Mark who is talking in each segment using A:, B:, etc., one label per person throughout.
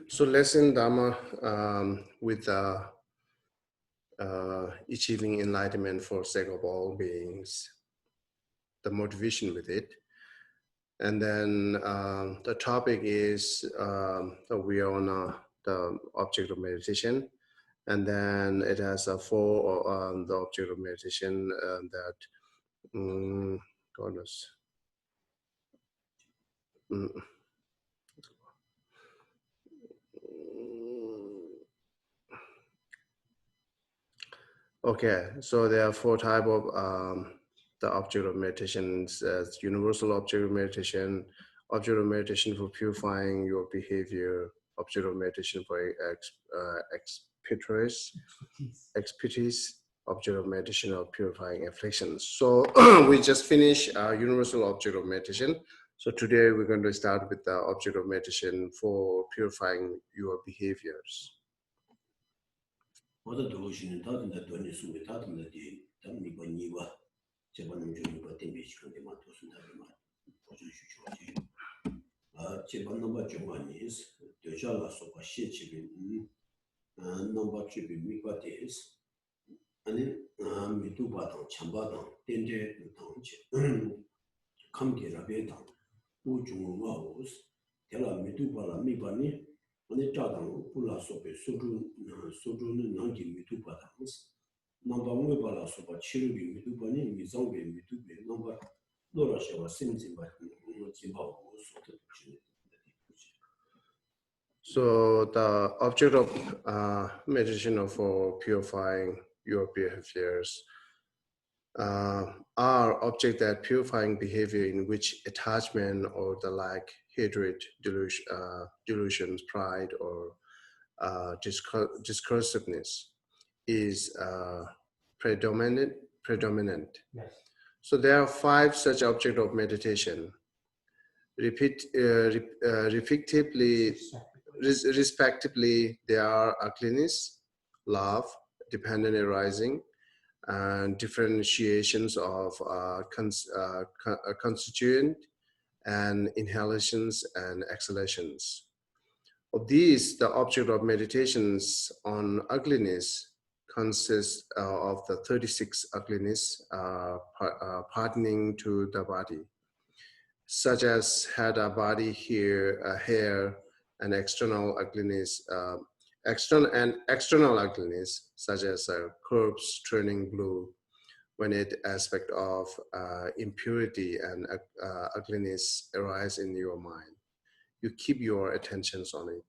A: So lesson Dharma with achieving enlightenment for sake of all beings, the motivation with it. And then the topic is we are on the object of meditation. And then it has a four the object of meditation that goodness. Okay, so there are four types of the object of meditation: as universal object of meditation for purifying your behavior, object of meditation for expertise, object of meditation of purifying afflictions. So we just finished our universal object of meditation. So today we're going to start with the object of meditation for purifying your behaviors. So the object of meditation for purifying your behaviors are objects that purifying behavior in which attachment or the like, hatred, delusions, pride, or discursiveness is predominant. Yes. So there are 5 such objects of meditation. Respectively, they are ugliness, love, dependent arising, and differentiations of constituent and inhalations and exhalations. Of these, the object of meditations on ugliness consists of the 36 ugliness pertaining to the body, such as head, body, hair, and external ugliness. External ugliness, such as corpse turning blue, when it aspect of impurity and ugliness arise in your mind. You keep your attentions on it.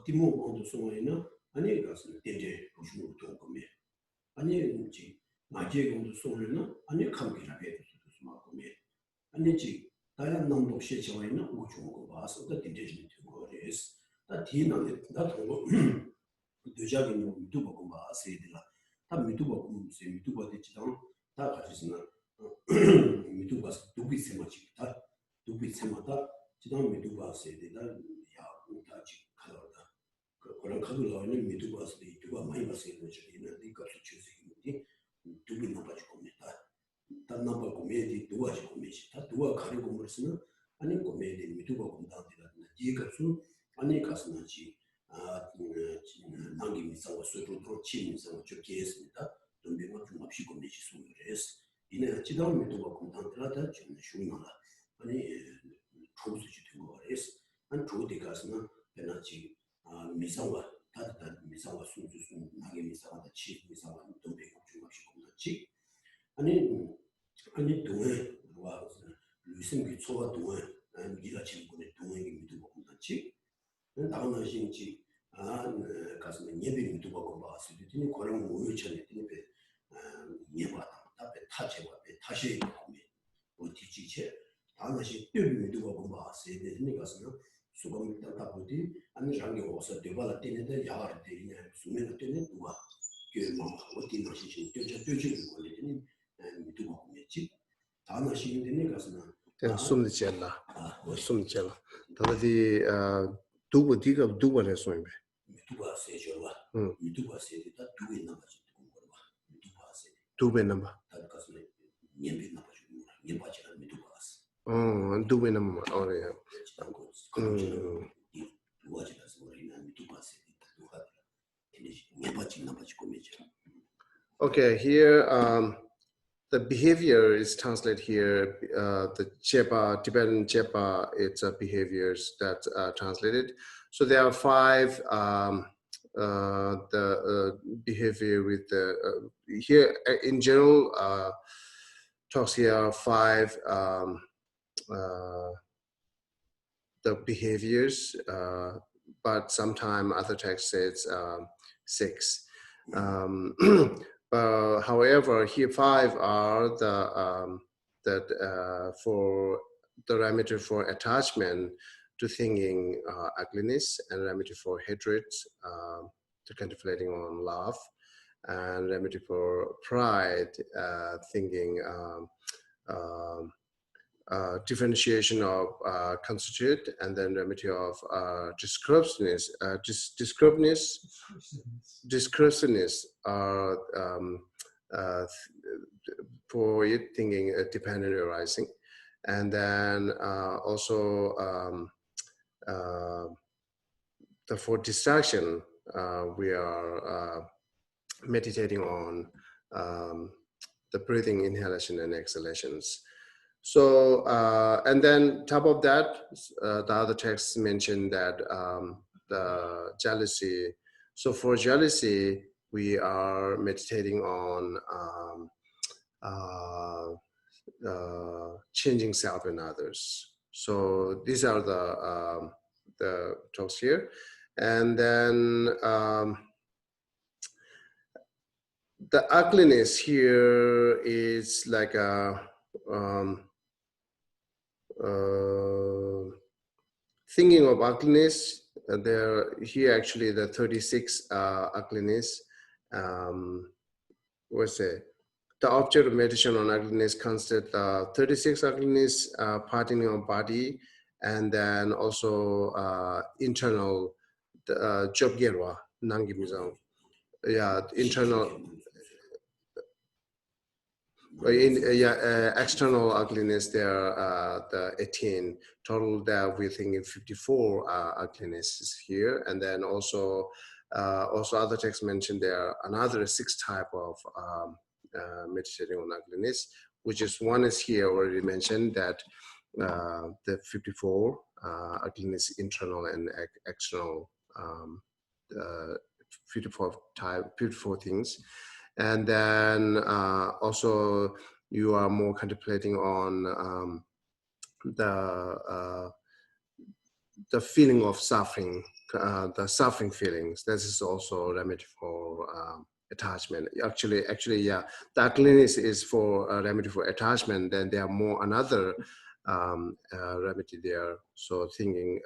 B: Timo on the Soina, and he got some danger to talk me. And you, my jig on the Solina, and you can't get a bit to smoke me. And the jig, I am not of shit, which will go pass of the division to go is that he not that will the jogging of Mituba said, Mituba say Mituba the Chidon, that is not Mituba's to be so much, to be Samata, Chidon Mituba said that touch color. 그런 카드로는 미두바스 미두바 많이 봤어요. 저희는 이거 주제인데 두비 나빠질 겁니다. 단 나빠 고메디 두아지 고메시 다 두아 가리고 물으시는 아니 고메디 미두바 공단들은 이것은 아니 가스나지 남기 미사와 소로로 치미사와 적게했습니다. 돈비가 좀 없이 고메시 소리레스 이내 지도를 미두바 공단들한테 좀 쉬우나 아니 초수지 된 거레스 안 조대 가스나 베나지 미사와 다다 미사와 순수순 나게 미사와 치 미사와 돈비가 좀 없이 고메시 아니 동에 와 루슨기 초가 동에 미라 친구네 동에 미두바 공단지 다음에 신지 가슴에 예비 미두바 공부했을 때 그런 모유천에 되는데 예바다 답에 타제와 다시 공부 어디지체 다음에 예비 미두바 공부했을 때 되는 가슴에 수고를 따다보디 아니 장기 와서 되발라 되는데 야할 때 그냥 수면을 때는 누가 그뭐 어디 나시지 되지 걸리더니 미두바 공부했지 다음에 신이 가슴에
A: 숨는 젤라 숨는 젤라 다들 두고 디가 두고를 했어요.
B: 미두바 세죠와 미두바 세다 두고 있는 거지 미두바 세
A: 두배 넘어
B: 다 가슴에 년비 나빠지고 년바지라 미두바스
A: 두배 넘어 어래요.
B: 두바지라서 우리는 미두바 세 두가 년바지 나빠지고 미죠.
A: Okay, here the behavior is translated here. The Chepa, Tibetan Chepa, it's behaviors that's translated. So there are 5 the behavior with the here in general talks here 5 the behaviors, but sometime other text says 6. However, here 5 are the for the remedy for attachment to thinking ugliness, and remedy for hatred to contemplating on love, and remedy for pride thinking differentiation of constituent, and then remedy of discursiveness for it thinking dependent arising, and then also for distraction we are meditating on the breathing, inhalation and exhalations. So and then top of that the other texts mention that the jealousy. So for jealousy we are meditating on changing self and others. So these are the talks here, and then the ugliness here is like a thinking of ugliness. There here actually the 36 ugliness. What's it? The object of meditation on ugliness consists 36 ugliness parting of body, and then also internal job gerwa nangimizang. Yeah, internal. External ugliness. There are the 18 total. That we're thinking 54 uglinesses here, and then also other texts mentioned there are another 6 type of meditating on ugliness, which is one is here already mentioned that the 54 ugliness, internal and external, 54 things. And then also you are more contemplating on the feeling of suffering, the suffering feelings. This is also a remedy for attachment. Actually, yeah, the ugliness is for a remedy for attachment. Then there are more another remedy there. So thinking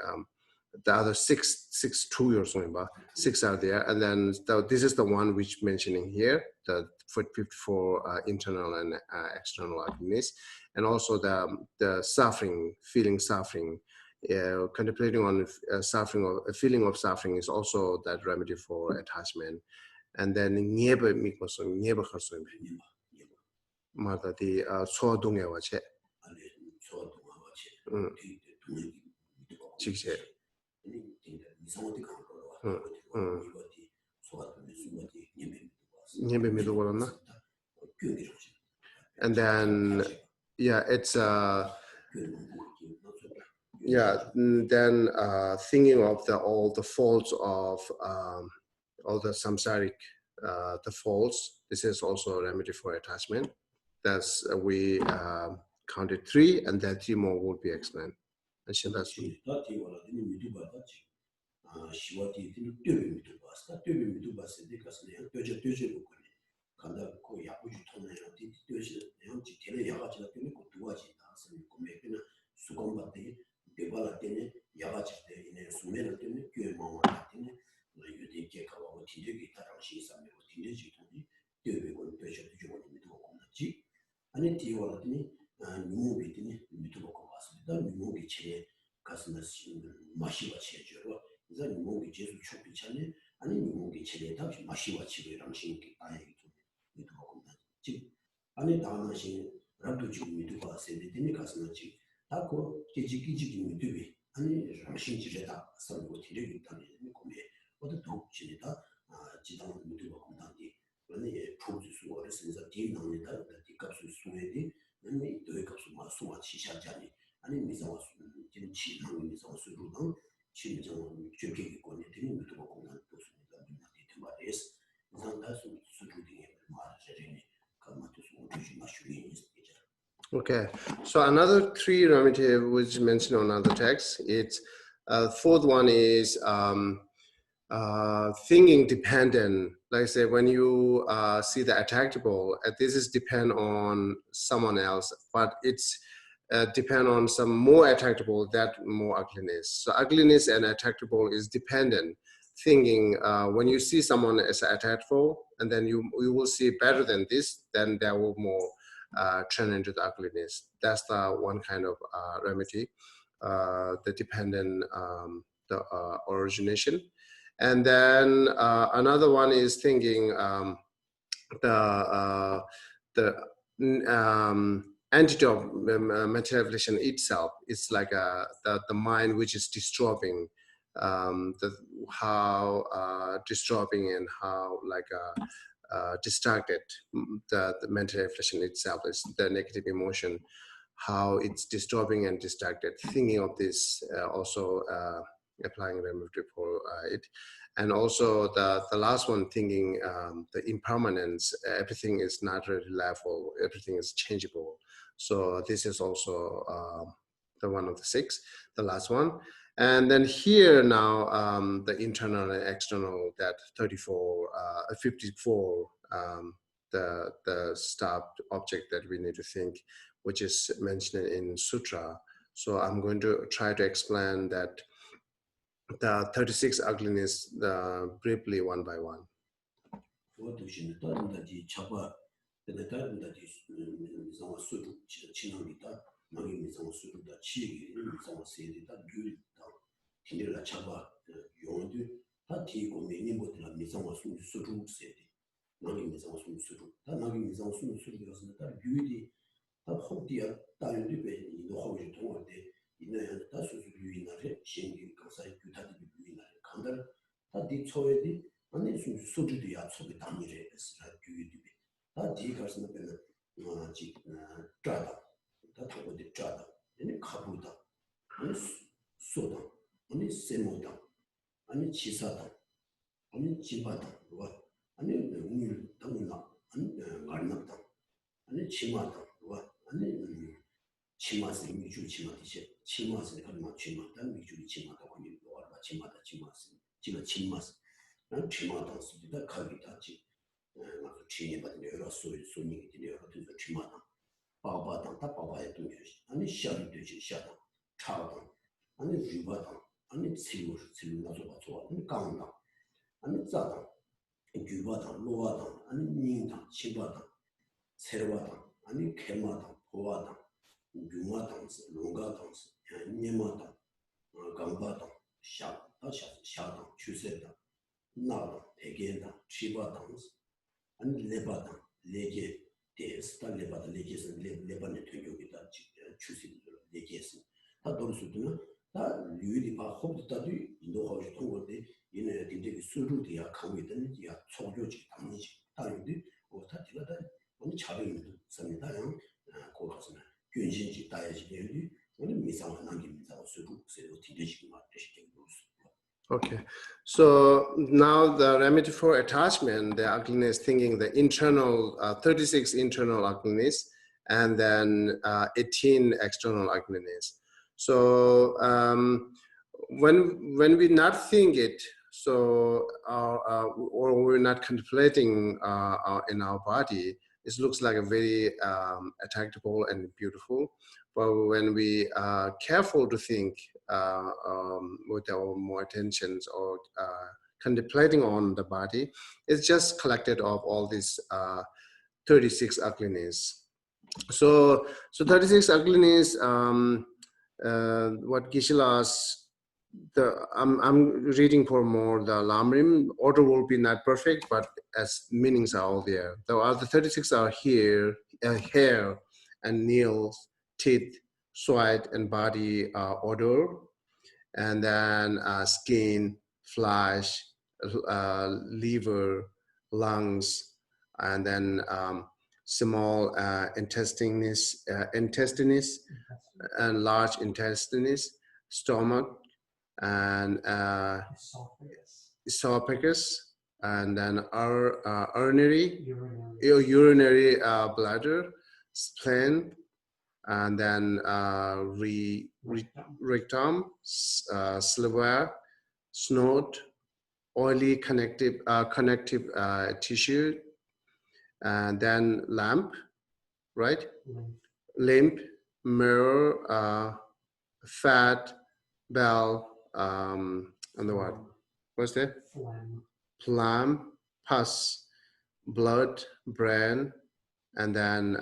A: the other six or something, but 6 are there, and then this is the one which mentioning here, the for internal and external ugliness, and also the suffering, feeling suffering. Contemplating on suffering, or a feeling of suffering, is also that remedy for attachment. And then nieba mikoso nieba khaso mata di cho동ge wache chikse nieba mido wala. And then yeah, it's then thinking of all the faults of all the samsaric the faults. This is also a remedy for attachment. That's we counted 3, and then 3 more will be explained. And so that's okay. So another 3 remedy which mentioned on other texts, it's fourth one is thinking dependent. Like I say, when you see the attachable, this is depend on someone else, but it's depend on some more attachable, that more ugliness. So ugliness and attachable is dependent. Thinking when you see someone as attachable, and then you will see better than this, then there will more turn into the ugliness. That's the one kind of remedy, the dependent, the origination. And then another one is thinking the antidote materialization itself. It's like the mind which is disturbing, how disturbing and how like distracted the mental reflection itself is, the negative emotion, how it's disturbing and distracted. Thinking of this also applying remedy for it. And also the last one, thinking the impermanence, everything is not really level, everything is changeable. So this is also the one of the 6, the last one. And then here now, the internal and external, that 54, 54, the stopped object that we need to think, which is mentioned in Sutra. So I'm going to try to explain that the 36 ugliness briefly one by one.
B: 치마스 그러면 치마다 미주리 치마다 원이 뭐라 치마다 치마스 지금 치마스 난 치마다 쓰다 가기다지 나도 치니 받는 여러 소리 여러 뜻의 치마다 바바다 다 바바의 뜻이 아니 시합이 되지 시합다 차다 아니 유바다 아니 실무 나도 봐줘 아니 강다 아니 짜다 유바다 로바다 아니 닌다 치바다 세르바다 아니 개마다 보바다 유마당스, 롱가당스, 니마당, 강바당, 샤당, 추세당, 나당, 대게당, 치바당스, 아니 레바당, 레게, 데스타 레바다, 레게스, 레바네 되기다, 추세들 레게스. 다 도르수드는 다 류리바 호브다도 인도하고 통고데 이내 딘데기 수루디야 강위든 야 소교지 당이지. 다른데 오타 디가다 오늘 차별도 삽니다요. 고가스는 균신지 다야지 오늘 미상은 남깁니다. 수루 세로 디데지 맞으시게
A: Okay, so now the remedy for attachment, the ugliness thinking, the internal 36 internal ugliness, and then 18 external ugliness. So when we not think it, so or we're not contemplating in our body, it looks like a very attractable and beautiful. But when we are careful to think with our more attentions or contemplating on the body, it's just collected of all these 36 ugliness. So 36 ugliness, what Geshe I'm reading for more the Lamrim. Order will be not perfect, but as meanings are all there. The other 36 are here, hair and nails, teeth, sweat, and body odor, and then skin, flesh, liver, lungs, and then small intestines, and large intestines, stomach, and esophagus, and then urinary bladder, spleen, and then rectum, sliver, snot, oily connective tissue, and then lamp, right? Lymph, mirror, fat, bell, and the what? What's that? Phlegm, pus, blood, brain, and then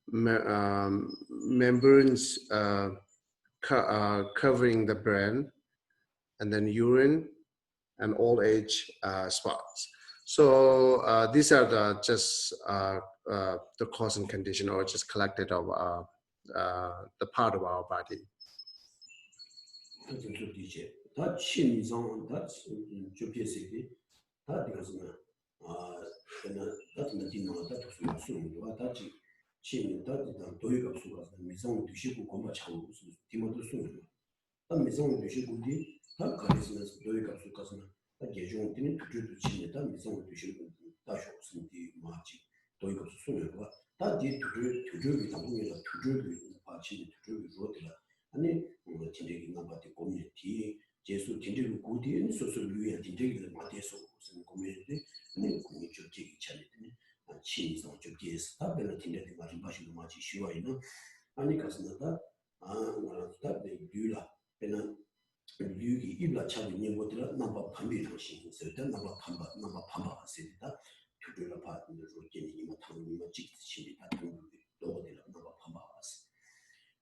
A: membranes covering the brain, and then urine and old age spots. So these are the just the cause and condition, or just collected of the part of our body.
B: 다 침상 다 주피세기 다 되거든요. 같은 디노 다 수수와 다지 침 다지다 도의가 수가 미상 두시고 공부 참고 디모도 수는 다 미상 두시고디 다 가리스면서 도의가 수가서는 다 계종들이 두주도 침에다 미상 두시고 다 쇼스인디 마치 도의가 수는 다디 두주를 당분에다 두주를 파치 두주를 로들라 아니 진짜기 나바티 고민티 제수 진짜로 고디는 소소류야 진짜기를 맞대서 무슨 고민인데 아니 고민 쪽지 차리더니 치미성 쪽지에 스타벨을 진짜기 맞은 바시도 맞이 쉬워이는 아니 가서나다 나라다 류라 배는 류기 입라 차비 님보다 나바 판비랑 신세다 나바 판바 세다 두들라 파는 로케니 뭐 당니 뭐 찍치리다 도들라 나바 판바스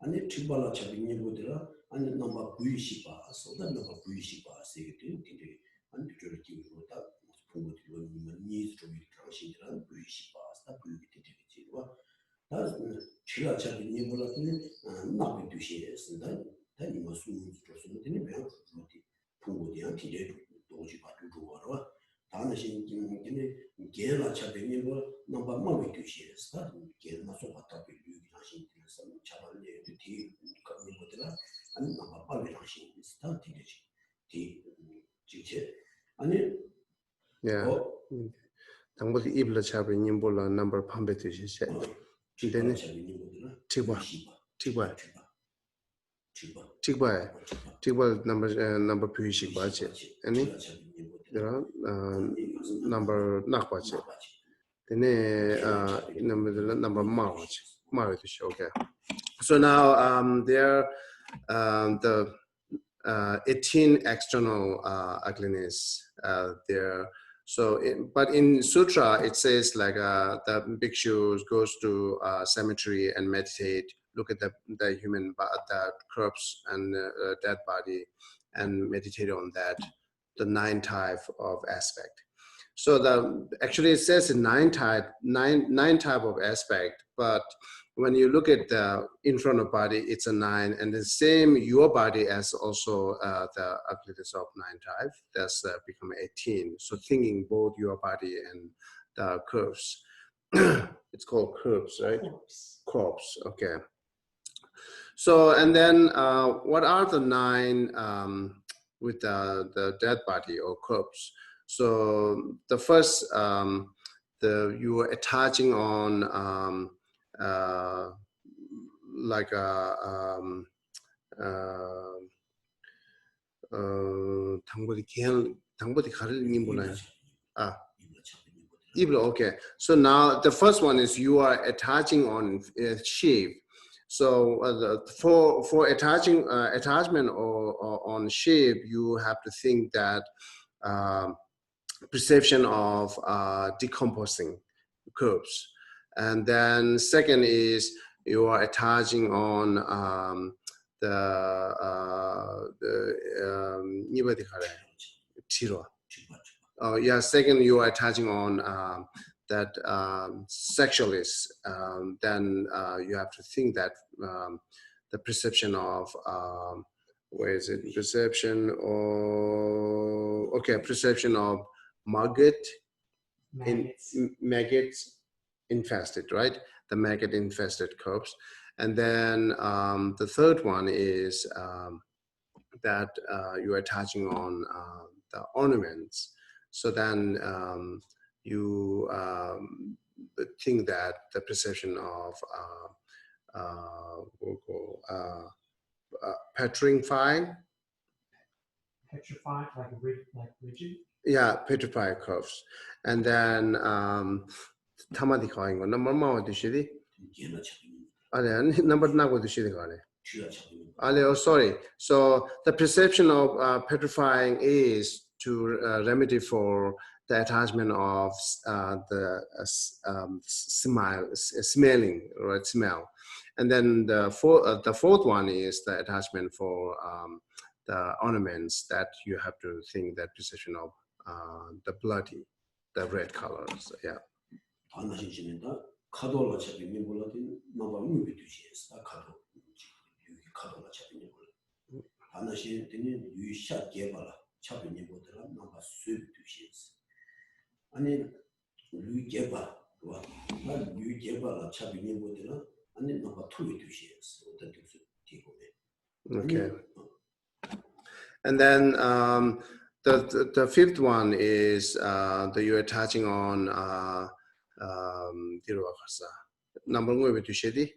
B: 아니 출발라 차빙님보다 아니 넘바 부이시바 소다 넘바 부이시바 세게도 되게 안 저렇게 그러다 공부들로 니즈 좀 강신들한 부이시바 다 부이게 되지와 다 출라 차빙님보다는 나비 두시에 쓴다 다니 뭐 수능 조선은 되는 배우 그렇게 공부대한 기대 도지 받고 좋아라 다는 신기는 게라 차빙님보 넘바 마비 두시에 쓴다 게나 소바타 빌리기 하신 차발레 디 거기보다 아니 아마 빨리 하신 스타트지 디 지체 아니
A: 당보디 입을 잡은 님볼라 넘버 판베 되시세 이제는 티바 Chikba number pui shikba che. Any? Number nakba che. Then number march. Okay. So now there the 18 external ugliness there. So, but in sutra it says like the bhikshu goes to cemetery and meditate, look at the human the corpse and dead body, and meditate on that, the 9 type of aspect. So actually it says nine type of aspect, but when you look at the in front of body, it's a 9, and the same your body as also the ugliness of 9 type. That's become 18. So thinking both your body and the curves. It's called curves, right? Corpse. Okay. So and then what are the 9 with the dead body or corpse? So the first, you are attaching on like a okay. So now the first one is you are attaching on shape. So for attachment or on shape, you have to think that perception of decomposing curves. And then second is you are attaching on second you are attaching on that sexualist. Then you have to think that the perception of where is it? Perception of maggots infested, right? The maggot infested corpse. And then the third one is that you are attaching on the ornaments. So then you think that the perception of petrifying, like rigid. Yeah, petrified curves. And then tamadi kawing number ma dishidi. Number na dishidi kare. Oh, sorry. So the perception of petrifying is to remedy for the attachment of the smelling, right? Smell. And then the fourth one is the attachment for the ornaments, that you have to think that perception of the bloody, the red colors. Yeah. Okay. And then the fifth one is that you're attaching on number one to shedi.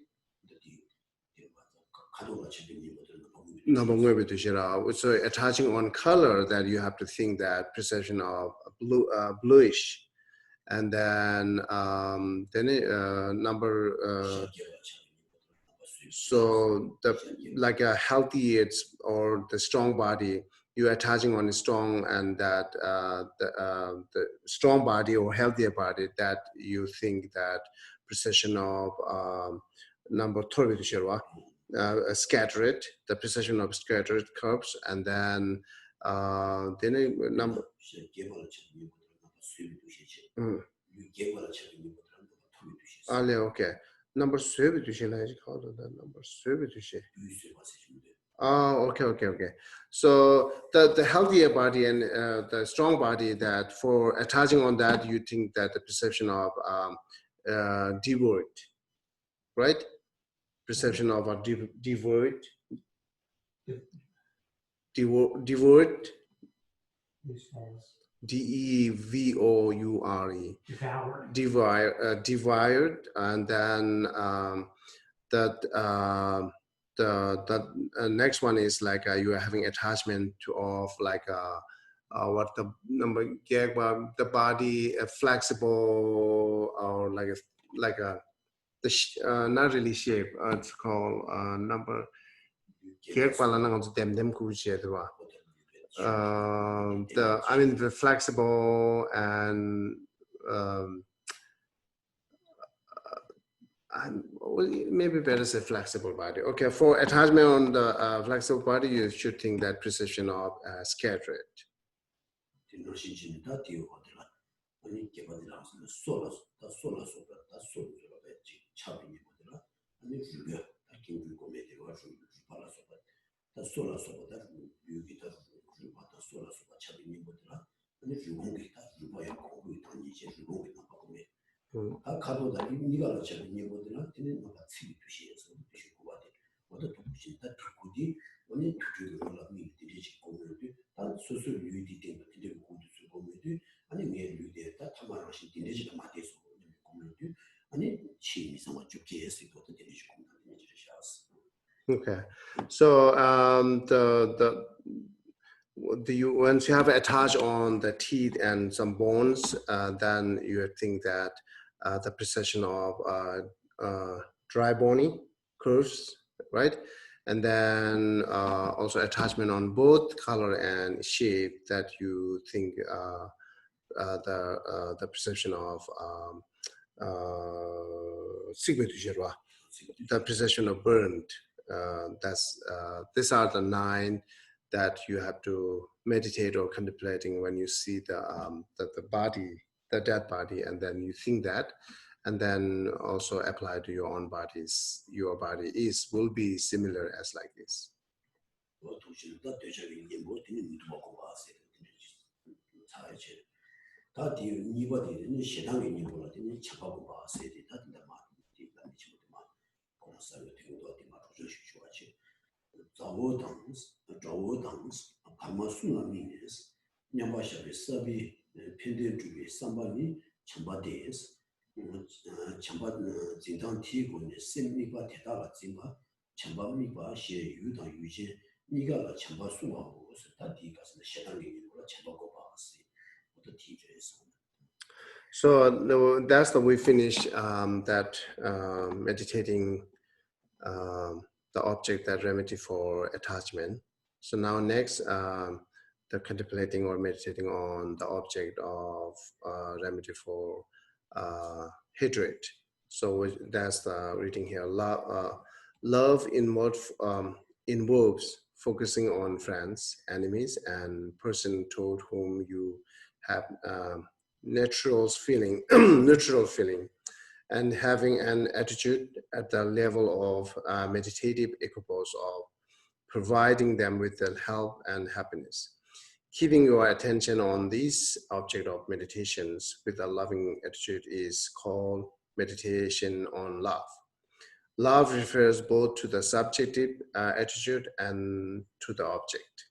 A: So attaching on color, that you have to think that perception of bluish. And then number so like a healthy or the strong body, you're attaching on a strong, and that the strong body or healthier body, that you think that precision of number 12 scattered, the precision of scattered curves. And then number okay. Number 7 okay. So the healthier body and the strong body, that for attaching on that, you think that the perception of devoid, right? Perception of a devoid. Devoid. DEVOURE. Devoured. And then that the next one is like you are having attachment to of like what the number the body flexible or like a not really shape. It's called number. I mean the flexible and well, maybe better say flexible body. Okay, for attachment on the flexible body, you should think that precision of scared rate. Okay, so once you have attached on the teeth and some bones, then you think that the precision of dry bony curves, right? And then also attachment on both color and shape that you think the perception of the perception of burnt. These are the 9 that you have to meditate or contemplating when you see the body, the dead body, and then you think that, and then also apply to your own bodies. Your body will be similar as like this. So that's the we finish that meditating the object that remedy for attachment. So now next the contemplating or meditating on the object of remedy for hatred. So that's the reading here. Love involves focusing on friends, enemies, and person toward whom you have natural feeling, and having an attitude at the level of meditative equipoise of providing them with the help and happiness. Keeping your attention on this object of meditations with a loving attitude is called meditation on love. Love refers both to the subjective attitude and to the object.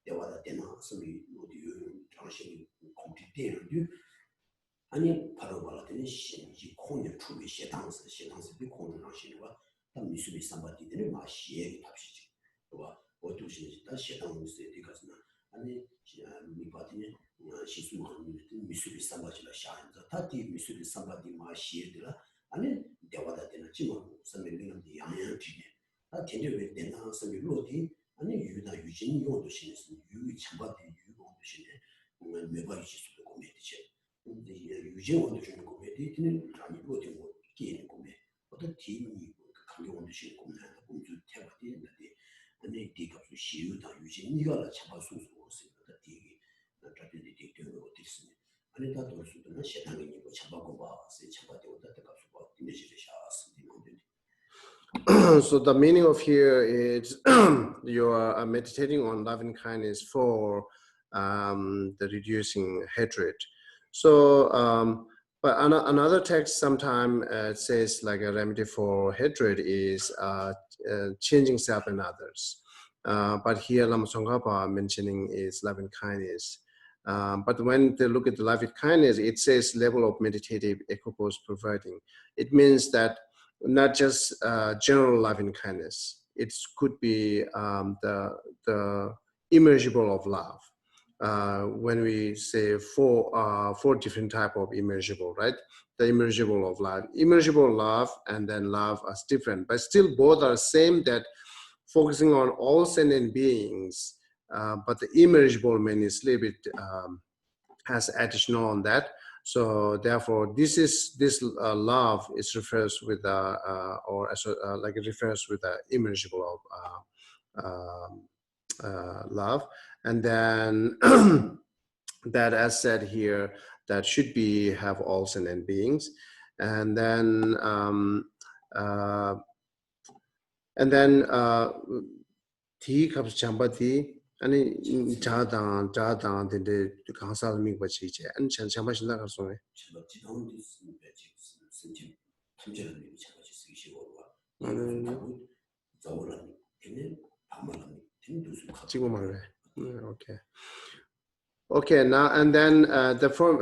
B: 대화다 되나 소리 어디 당신이 공지되는 아니 바로 말하더니 신지 콘의 투비 시당스 비 콘을 하시는가 다 미수비 삼바디들이 마시에 답시지 와 어두시 다 시당스 되가스나 아니 미바디니 시수만 미수비 삼바지라 샤한자 다디 미수비 삼바디 마시에들아 아니 대화다 되나 지금 선배님은 양양지네 다 견뎌왜 되나 선배 로디 아니 유다 유진 용도 신스 유 참바디 유도 신네 매바 이시도 고메디체 유진 원도 주는 고메디는 아니 로디 뭐 기는 고메 어떤 팀이 강경 원도 신 고메나 공주 태바디는데 아니 디가도 시유다 유진 이거라 참바 소소 없습니다 디기 나타들이 디되는 거 있으니 아니 다 돌수도 시당이 뭐 참바고 봐 참바디 온다 때가 수고 디네지를 샤스디
A: So the meaning of here is you are meditating on love and kindness for the reducing hatred. So, but another text sometime says like a remedy for hatred is changing self and others. But here Lama Tsongkhapa mentioning is love and kindness. But when they look at the love and kindness, it says level of meditative equipoise providing. It means that not just general loving kindness. It could be the immeasurable of love. When we say four different type of immeasurable, right? The immeasurable of love, immeasurable love, and then love are different, but still both are same. That focusing on all sentient beings, but the immeasurable means a little bit has additional on that. So therefore, this love is refers with like it refers with the immeasurable of love, and then that as said here, that should be have all sentient beings, and then Ti comes chambati. 아니 자당 근데 강사를 믿고 지제 안 참참하신 나가 소에 지금 말해. Okay, now and then the form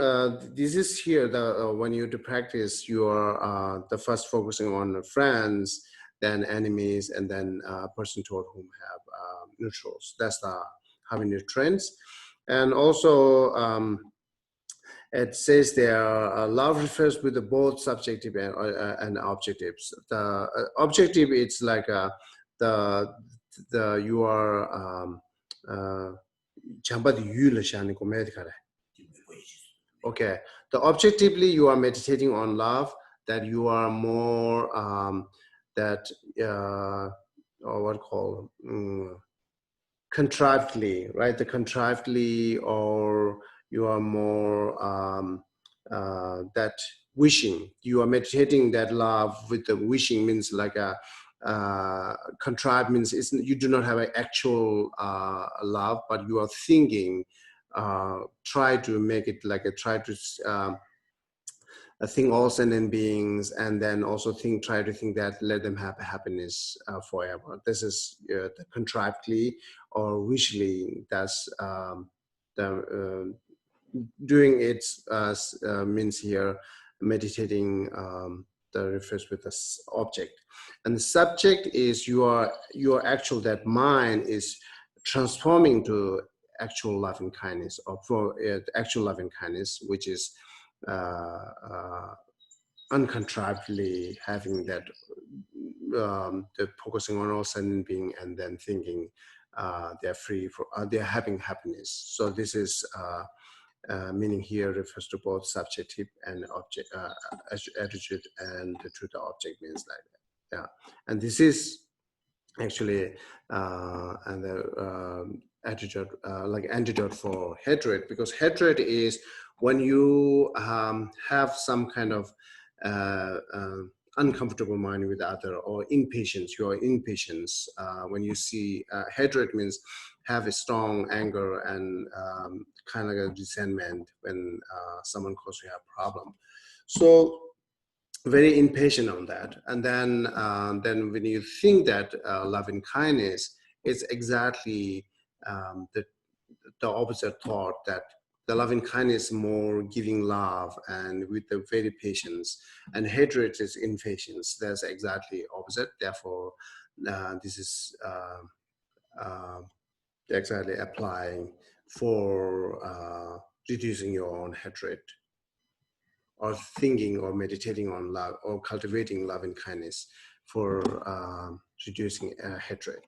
A: this is here the when you to practice your the first focusing on friends, then enemies, and then person toward whom have neutrals. That's the having the trends. And also it says there love refers with the both subjective and objectives. The objective, it's like the you are okay, the objectively you are meditating on love, that you are more that or what call contrivedly, right? The contrivedly, or you are more that wishing. You are meditating that love with the wishing, means like a contrived means you do not have an actual love, but you are thinking. Try to make it like try to think all sentient beings, and then also try to think that let them have happiness forever. This is the contrivedly or wishly. That's the doing it means here meditating that refers with the object, and the subject is your actual, that mind is transforming to actual loving kindness, or for actual loving kindness, which is uncontrivedly having that the focusing on all sentient being, and then thinking they're free for they're having happiness. So this is meaning here refers to both subjective and object attitude, and to the object means like that. Yeah, and this is actually and the attitude like antidote for hatred, because hatred is when you have some kind of uncomfortable mind with other, or impatience. Your impatience when you see hatred means have a strong anger and kind of a resentment when someone causes you a problem. So very impatient on that, and then when you think that love and kindness is exactly the opposite thought that the loving kindness is more giving love and with the very patience, and hatred is impatience. That's exactly opposite. Therefore, this is exactly applying for reducing your own hatred, or thinking or meditating on love or cultivating love and kindness for reducing hatred.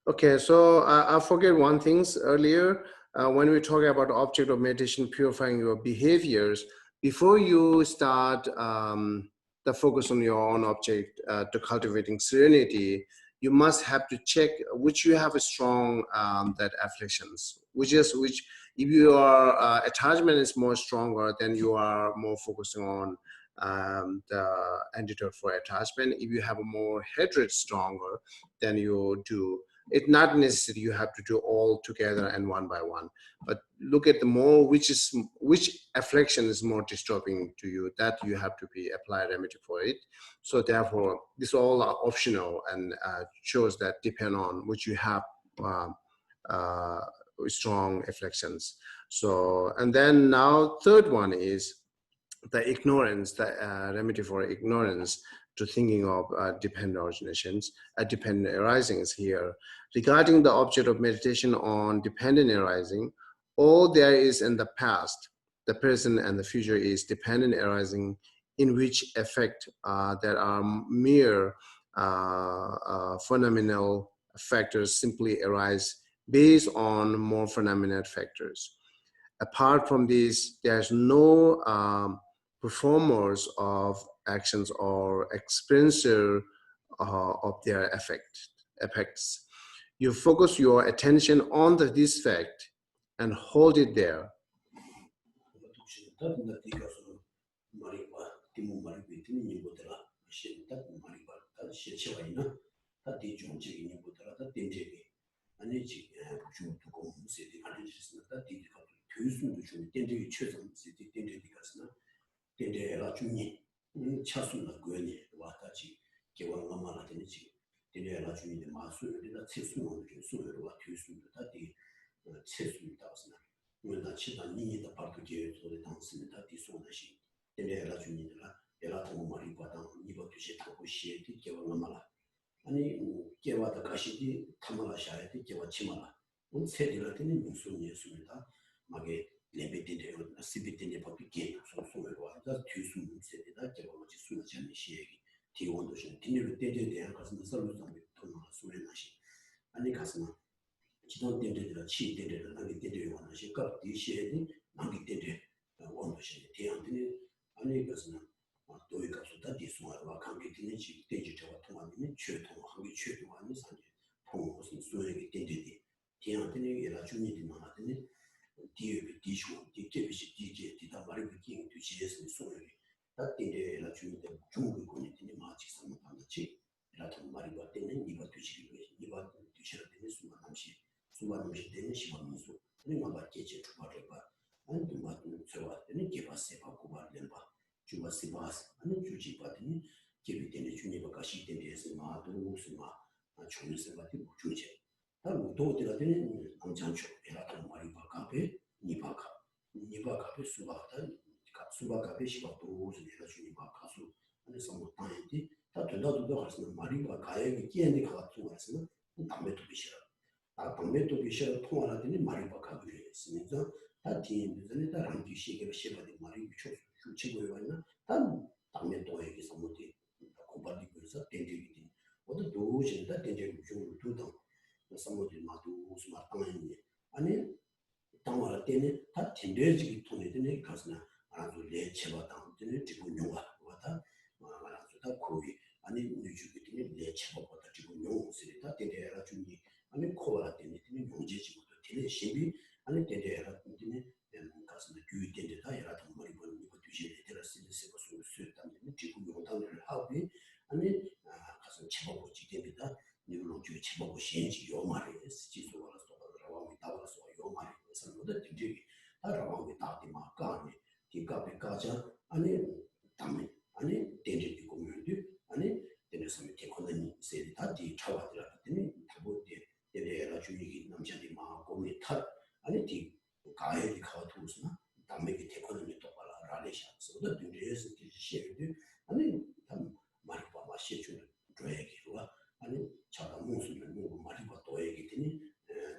A: Okay, so I forget one thing earlier. When we talk about object of meditation, purifying your behaviors, before you start the focus on your own object to cultivating serenity, you must have to check which you have a strong that afflictions, which if your attachment is more stronger, then you are more focusing on the antidote for attachment. If you have a more hatred stronger, then you do. It's not necessary you have to do all together and one by one, but look at the more which affliction is more disturbing to you, that you have to be applied remedy for it. So therefore, this all are optional and shows that depend on which you have strong afflictions. So, and then now third one is the ignorance, the remedy for ignorance to thinking of dependent originations, dependent arisings here. Regarding the object of meditation on dependent arising, all there is in the past, the present, and the future is dependent arising, in which effect there are mere phenomenal factors simply arise based on more phenomenal factors. Apart from this, there's no performers of actions or experiencer of their effects. You focus your attention on this fact and hold it there.
B: 치보고 신지 요 말이 지수가 라왕이 따라서 요 말이 선보다 딘지 라왕이 따디 마까니 디가베 가자 아니 담에 아니 딘지 공유디 아니 데네서 테코는 세다디 차와들었더니 타보디 데레라 주의기 남자디 마 고미 탓 아니 디 가해디 카투스나 담메기 테코는 또 봐라 라레샤 소다 딘지에서 디시에디 아니 담 말과 마시주 조에기와 아니 차가 무슨을 뭐 말과 또 얘기더니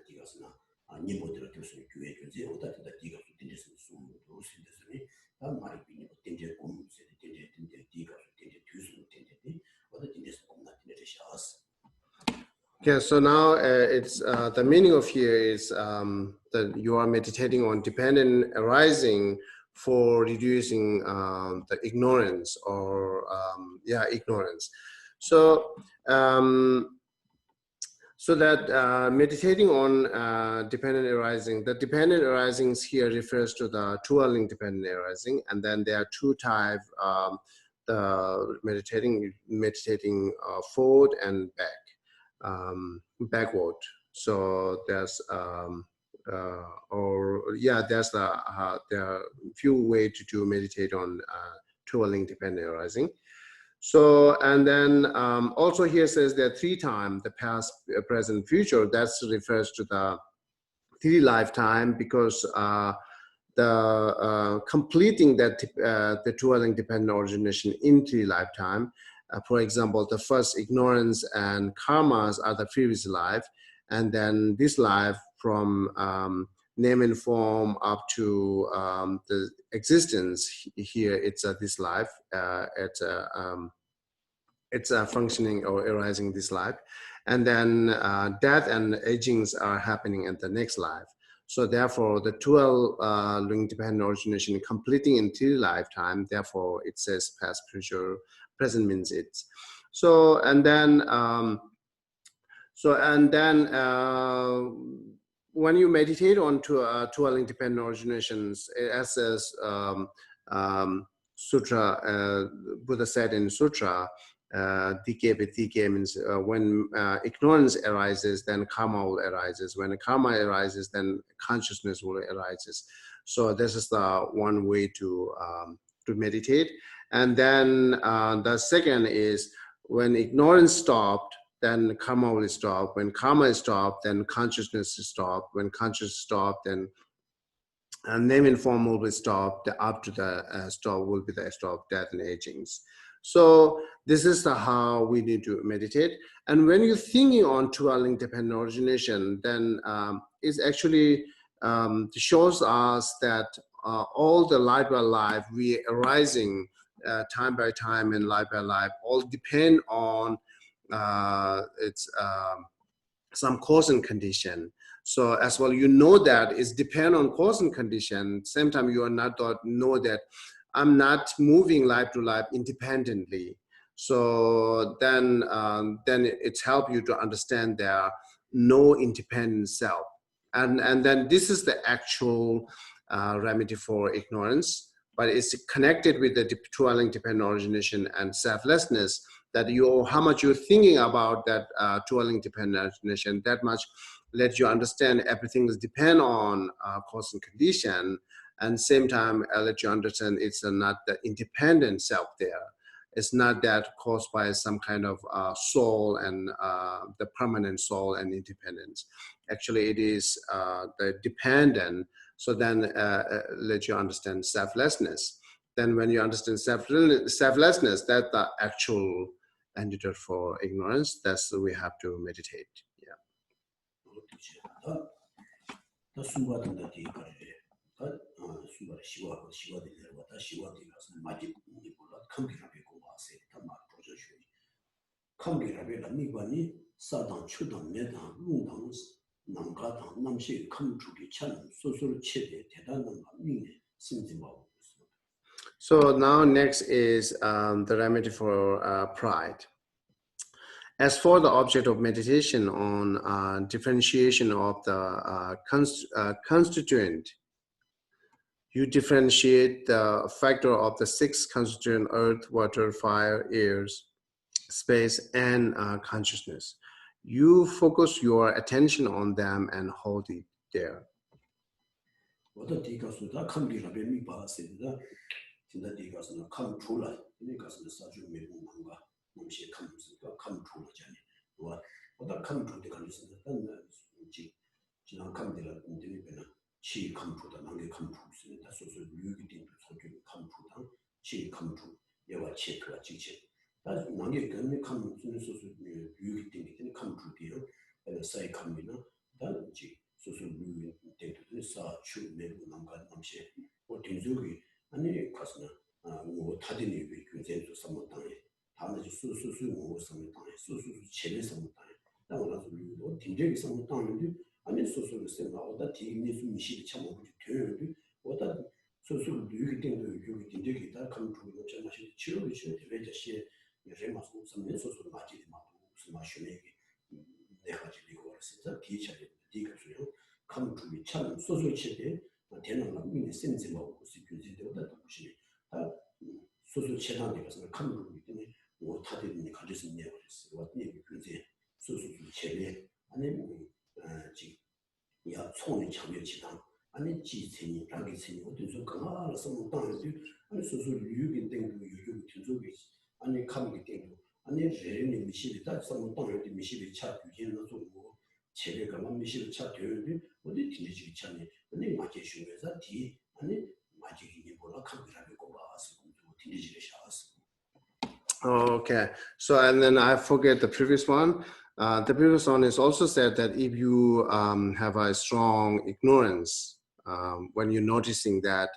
B: 디가스나 아니 뭐들 교수님 교회 교제 어디다 디가 딘지에서 숨을 도시는데서니 난 말이 비니 딘지 공무세 딘지 디가 딘지 교수님 딘지 어디 딘지에서 공나 딘지샤스.
A: Okay, so now it's the meaning of here is that you are meditating on dependent arising for reducing the ignorance or ignorance. So that meditating on dependent arising, the dependent arisings here refers to the twirling dependent arising, and then there are two types: the meditating forward and back. Backward. So there's there are few ways to meditate on twirling dependent arising. So and then also here says there are 3 times: the past, present, future. That refers to the 3 lifetime, because the completing that the twirling dependent origination in 3 lifetime. For example, the first ignorance and karmas are the previous life, and then this life from name and form up to the existence here. It's this life. It's functioning or arising this life, and then death and agings are happening in the next life. So therefore, the 12 link dependent origination completing in 3 lifetime. Therefore, it says past, future, present means it's. So and then when you meditate on 12 independent originations, as sutra, Buddha said in sutra, DK means when ignorance arises, then karma will arises. When karma arises, then consciousness will arises. So this is the one way to meditate. And then the second is when ignorance stopped, then karma will stop. When karma is stopped, then consciousness is stopped. When consciousness stopped, then name and form will be stopped. Up to the stop will be the stop, death and agings. So this is how we need to meditate. And when you're thinking on 12 dependent origination, then it actually shows us that all the life by life we arising time by time and life by life all depend on some cause and condition. So as well, you know that it's depend on cause and condition. Same time, you are not know that I'm not moving life to life independently. So then it's help you to understand there are no independent self. And then this is the actual remedy for ignorance, but it's connected with the dwelling dependent origination and selflessness, that how much you're thinking about that dwelling dependent origination, that much let you understand everything is depend on cause and condition, and same time let you understand it's not the independent self there. It's not that caused by some kind of soul and the permanent soul and independence. Actually, it is the dependent. So then let you understand selflessness. Then when you understand selflessness, that's the actual antidote for ignorance. That's we have to meditate. Yeah. So now next is the remedy for pride. As for the object of meditation on differentiation of the constituent, you differentiate the factor of the 6 constituent: earth, water, fire, air, space, and consciousness. you focus your attention on them and hold it there. Okay, so and then I forget the previous one. The previous one is also said that if you have a strong ignorance, when you're noticing that,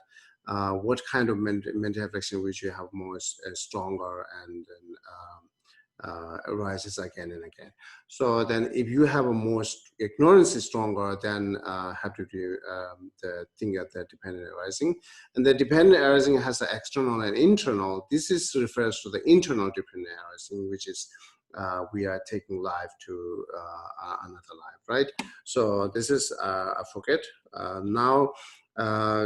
A: what kind of mental affliction which you have more stronger and arises again and again. So then if you have a more ignorance is stronger, then have to do the thing of the dependent arising. And the dependent arising has an external and internal. This is refers to the internal dependent arising, which is we are taking life to another life, right? So this is, I forget. Now,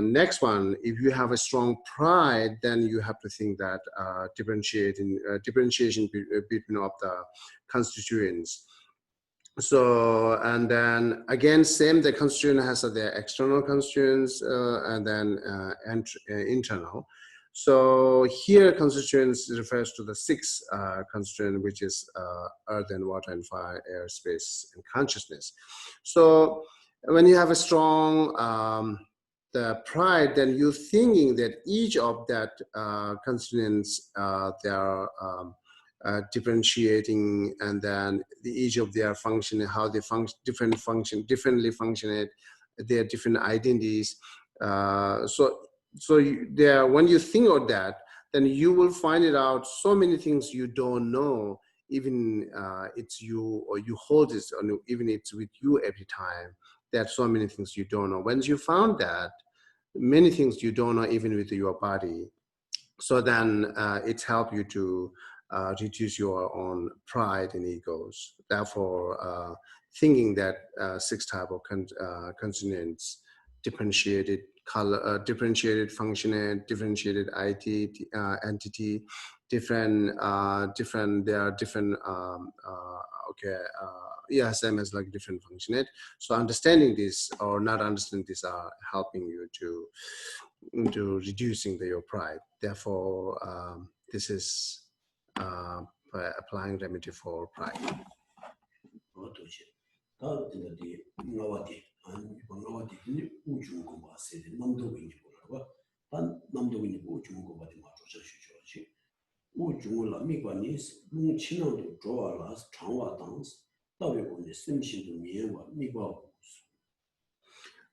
A: next one, if you have a strong pride, then you have to think that differentiation between of the constituents. So, and then again, same, the constituent has their external constituents and then internal. So here constituents refers to the six constituent, which is earth and water and fire, air, space, and consciousness. So when you have a strong the pride, then you're thinking that each of that constituents, they are differentiating, and then each of their function, how they function, differently function, their different identities. So when you think of that, then you will find it out so many things you don't know, even it's you, or you hold it, or even it's with you every time. There are so many things you don't know. Once you found that, many things you don't know even with your body. So then it helps you to reduce your own pride and egos. Therefore, thinking that six type of consonants, differentiated color, differentiated function, differentiated entity, different. There are different. Same as like different functionate. So understanding this or not understanding this are helping you to reducing your pride. Therefore, this is applying remedy for pride.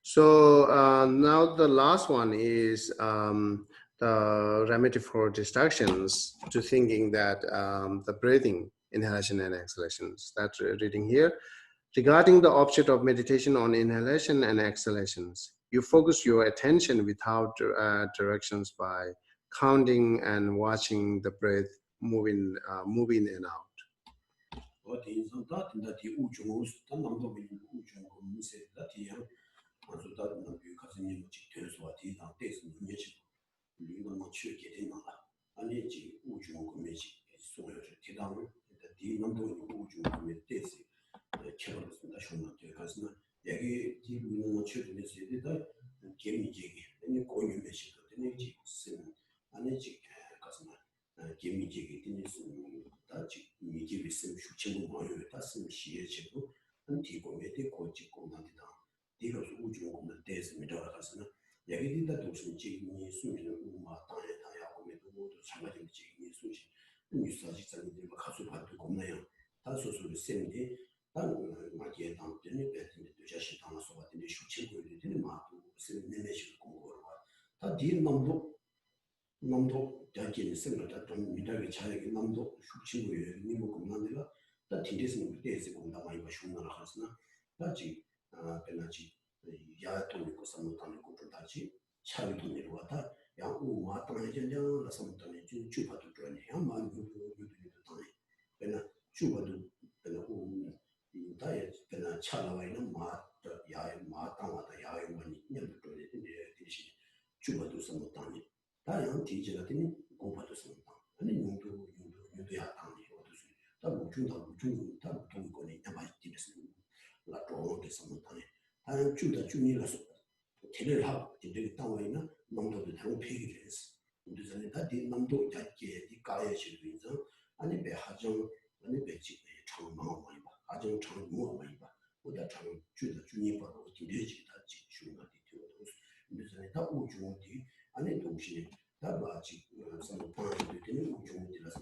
A: So now the last one is the remedy for distractions, to thinking that the breathing, inhalation and exhalations. That's reading here. Regarding the object of meditation on inhalation and exhalations, you focus your attention without directions by counting and watching the breath moving in and out.
B: 채버렸습니다. 쇼나한테 가서는 여기 지금 최근에 세대다 개미지기 아니 고유매식 같은 게 쓰는 아니지 가서는 개미지기 되는 다지 미지기 쓰는 수치고 뭐를 다 쓰는 시에지고 안티고메데 고지고 나디다 이거 우주 공부 대습니다. 가서는 여기 있다 도시 지금이 수미는 우마 땅에 다야고 메도 참가적인 지금이 수시 뉴스아지 자기들 가수 받고 겁나요. 다소소를 쓰는데 단 마지에 담더니 배트는 자신 담아서 받는 수치고를 되는 마도 쓰는 내내식 공부를 다 뒤에 남도 자기는 생각다 좀 미다게 차이게 남도 수치고를 님고 겁나는데가 다 뒤에서는 대해서 공부 많이 봐주는 하스나 다지 변하지 야도니까 삼도하는 것보다지 차이 돈으로 왔다 양우 마땅히 전쟁을 삼도하는 주파도 좋네 아마 유도도 돈이 그러나 주파도 그러고 다에 그러나 차라와는 마다 야의 마땅하다 야의 원이 년도 되는데 대신 주파도 삼도하니 다양 뒤지가 되는 고파도 삼도하 아니 유도야 당이 어디서 다 무중도 다 무통권이 남아 있지는 라 도로게 삼도하니 다양 주다 주니라서 제대로 하고 제대로 따와이나 농도도 다른 폐기를 했어. 우리는 다디 농도 자체 이 가야실 위해서 아니 배 하정 아니 배지 장망 많이 봐. 하정 장무 많이 봐. 보다 장 주다 주니바로 뒤내지 다지 주가 되고 우리는 다 우주원이 아니 동시에 다 마치 삼판이 되는 우주원이라서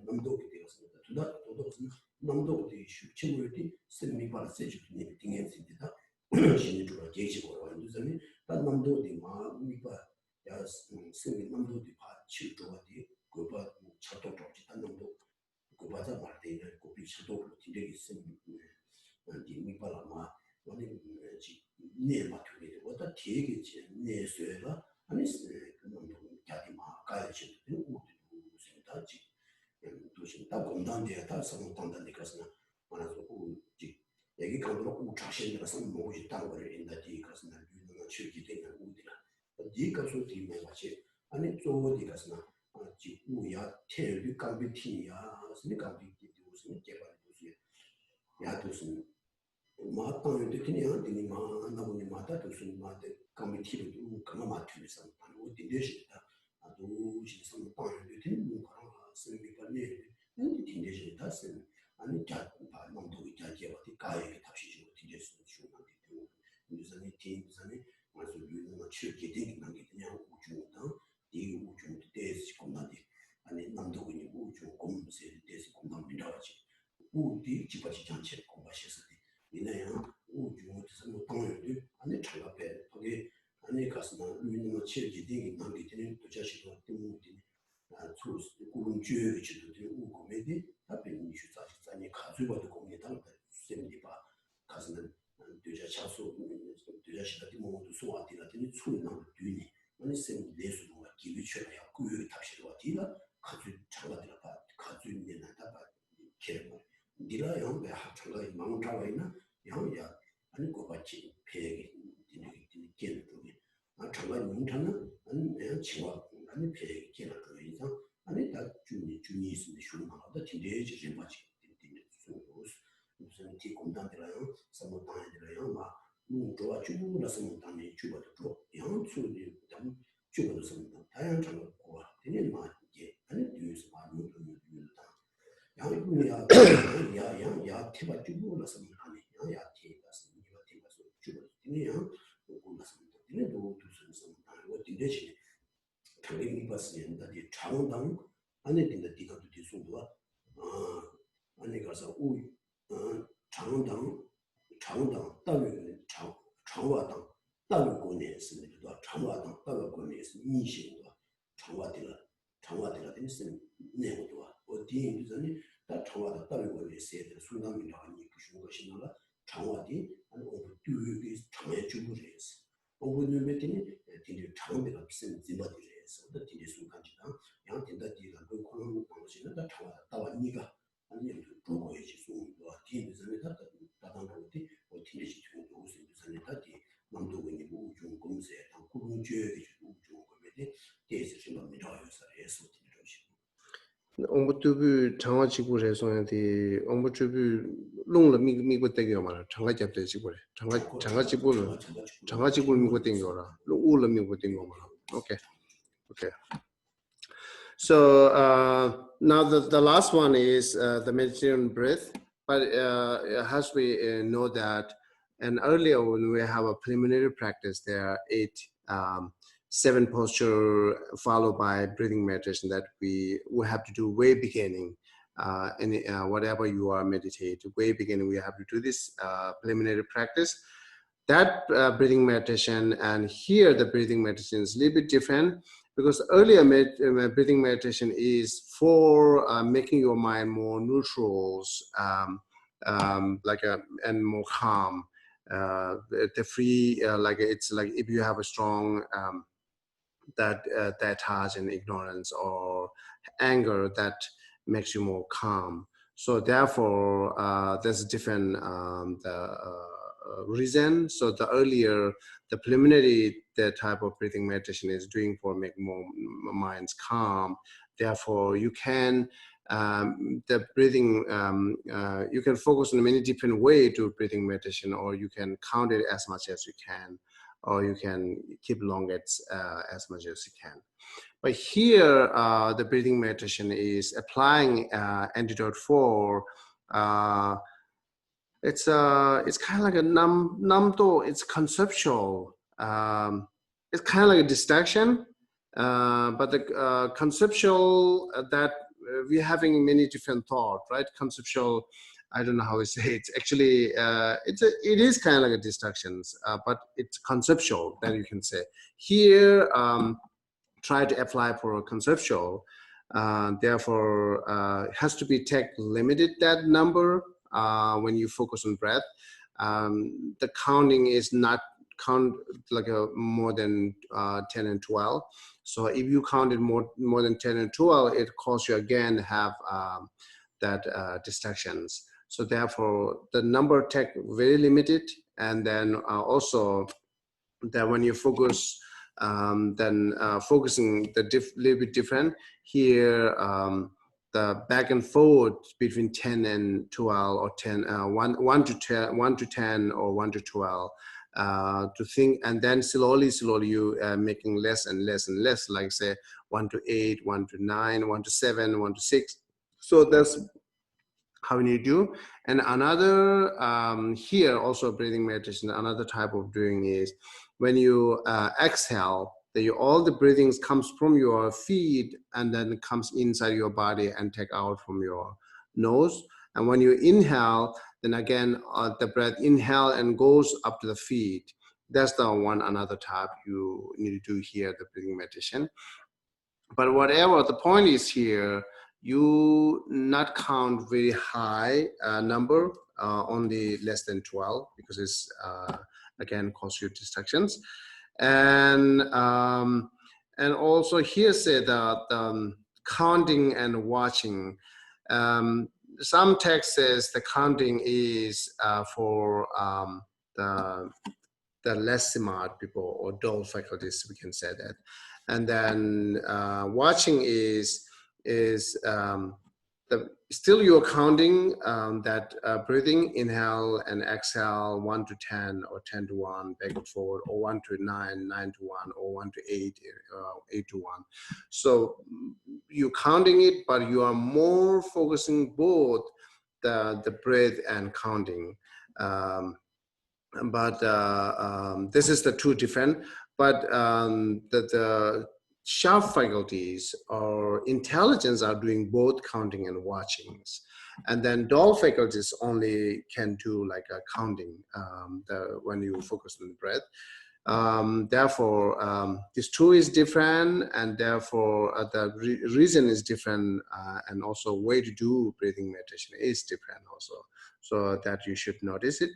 B: 농도게 되었습니다. 도도 농도의 슈치물이 생미발 세주니 딩엔시다. 신주로 계시고 완전히 단 남도디 마 미바 야 생이 남도디 파 치료하디 그바 차도 쪽지 단 남도 그바자 말대에 고비 차도 뒤에 있으면 미바라마 원이 지 네마 투게 왔다 되게 지 네스가 아니 그 남도 자기마 가야지 우도 생다지 도시 다 공단데 다 성공단데 가서나 말아서 우지 여기 가면 우차신이라서 뭐지 다른 거를 인다디 가서나 유능한 실기되는 우디라 이 가서 뒤에 같이 아니 저어디 가서나 지 우야 태비 감비티야 무슨 감비티 무슨 개발 무슨 야 무슨 마땅히 되니야 되니 마 나보니 마다 무슨 마다 감비티도 그만 맞추면서 어디 되시다 아주 진짜 마땅히 되니 뭐 그런 쓰는 빨리 근데 뒤내지 다 쓰는 아니 자 농도의 자제와 가에게 답시지고 뒤에서 주문하게 되고 유선이 팀선이 맞아 유능한 실기 되는 게 그냥 우주다 이 우주 대해서 공부하지 아니 남도군이 우주 공부에 대해서 공부합니다지 우디 집어지 장치를 공부하셨을 때 이내야 우주에서 뭐 당연히 아니 장갑에 거기 아니 가서나 유능한 실기 되는 게 되는 또 자식도 때문에 초스 공주의 지도들 우고메디 답변이 주사직자니 가지고도 공개당 셈디바 가서는 되자 차수 되자시다 모두 소화되라더니 소리나는 뒤니 아니 셈 내수도 기회처럼 그의 답시로 뒤라 가주 장가들아 가주 있는 나타바 개발 니라 영배 합창가 망자와 있나 영야 아니 고바치 폐기 디니 개를 아 장가 용타는 아니 내가 치와 아니 폐기 개를 이상 아니 다 주니 있으면 슈마다 뒤에지 좀 맞지 무슨 티 공단들아요 사모단들아요 막 좋아 주부라 사모단이 주버도 양수리 좀 주버도 사모단 다양한 장을 고아 되는 말이게 아니 뒤에서 많이 요다 양이야 야야 티바 주부라 사모단이 야 티가 사모가 티가서 주버도 되냐 고나서 되는 도 두선 사모단 어디 되지 당연히 봤으면 다디 장당 안에 된다 디가도 뒤송도와 안에 가서 장당 따위는 장화당 따위권에 있습니다. 장화당 따위권에 있는 인식과 장화들라 되는 내용도 어디에 있는지 다 장화당 따위권에 있어야 순간이라 하니 그런 것이 나라 장화디 아니 어디 장애 주부에서 어부는 메티니 뒤에 장대가 비싼 집어들에서 어디 순간이다 양 된다 뒤가 그 코는 당신은 다 장화다 니가 아니 그거에지 소와 뒤에서는 다 다단로디 어디에지 중도 무슨 산에다디 남도군이 우주 공세 당 공주의 우주 거기에 대해서 좀 밀어서 해서
A: 옹부투부 장화지구 해소한테 옹부투부 lungla migo tengyo mara changa chapte chibule changa chibul migo tengyo ra ula migo tengyo mara. Okay. So now the last one is the meditation breath, but it has to be know that, and earlier when we have a preliminary practice, there are 7 posture followed by breathing meditation that we have to do way beginning. Whatever you are meditating, way beginning, we have to do this preliminary practice. That breathing meditation and here the breathing meditation is a little bit different, because earlier breathing meditation is for making your mind more neutral, and more calm. The free, it's like if you have a strong that has an ignorance or anger that makes you more calm. So therefore, there's a different reason. So the earlier, the preliminary, the type of breathing meditation is doing for make more minds calm. Therefore, you can the breathing you can focus on many different way to breathing meditation, or you can count it as much as you can, or you can keep long as much as you can. But here, the breathing meditation is applying antidote 4. It's kind of like a namto. It's conceptual. It's kind of like a distraction, but the conceptual that we're having many different thoughts, right? Conceptual. I don't know how to say it. It's actually it is kind of like a distractions, but it's conceptual. Then you can say here. Try to apply for a conceptual. Therefore, it has to be limited that number when you focus on breath. The counting is not count like more than 10 and 12. So if you counted more than 10 and 12, it causes you again have that distractions. So therefore, the number very limited, and then also that when you focus, focusing the little bit different here. The back and forth between 10 and 12, or 10, 1 to 10, 1 to 10, or 1 to 12, to think, and then slowly you making less and less and less, like say 1 to 8, 1 to 9, 1 to 7, 1 to 6. So that's how you do. And another here also breathing meditation, another type of doing is when you exhale, all the breathings comes from your feet and then comes inside your body and take out from your nose. And when you inhale, then again the breath inhale and goes up to the feet. That's the another type you need to do here, the breathing meditation. But whatever the point is here, you not count very high number, only less than 12, because it's again cause you distractions. And also here say that counting and watching. Some text says the counting is for the less smart people or dull faculties, we can say that. And then watching is still you're counting that breathing, inhale and exhale 1 to 10, or 10 to 1, back and forward, or 1 to 9, 9 to 1, or 1 to 8, 8 to 1. So you're counting it, but you are more focusing both the breath and counting. But this is the two different. But the sharp faculties or intelligence are doing both counting and watchings, and then dull faculties only can do like a counting when you focus on the breath. Therefore, this two is different, and therefore the reason is different, and also way to do breathing meditation is different also. So that you should notice it.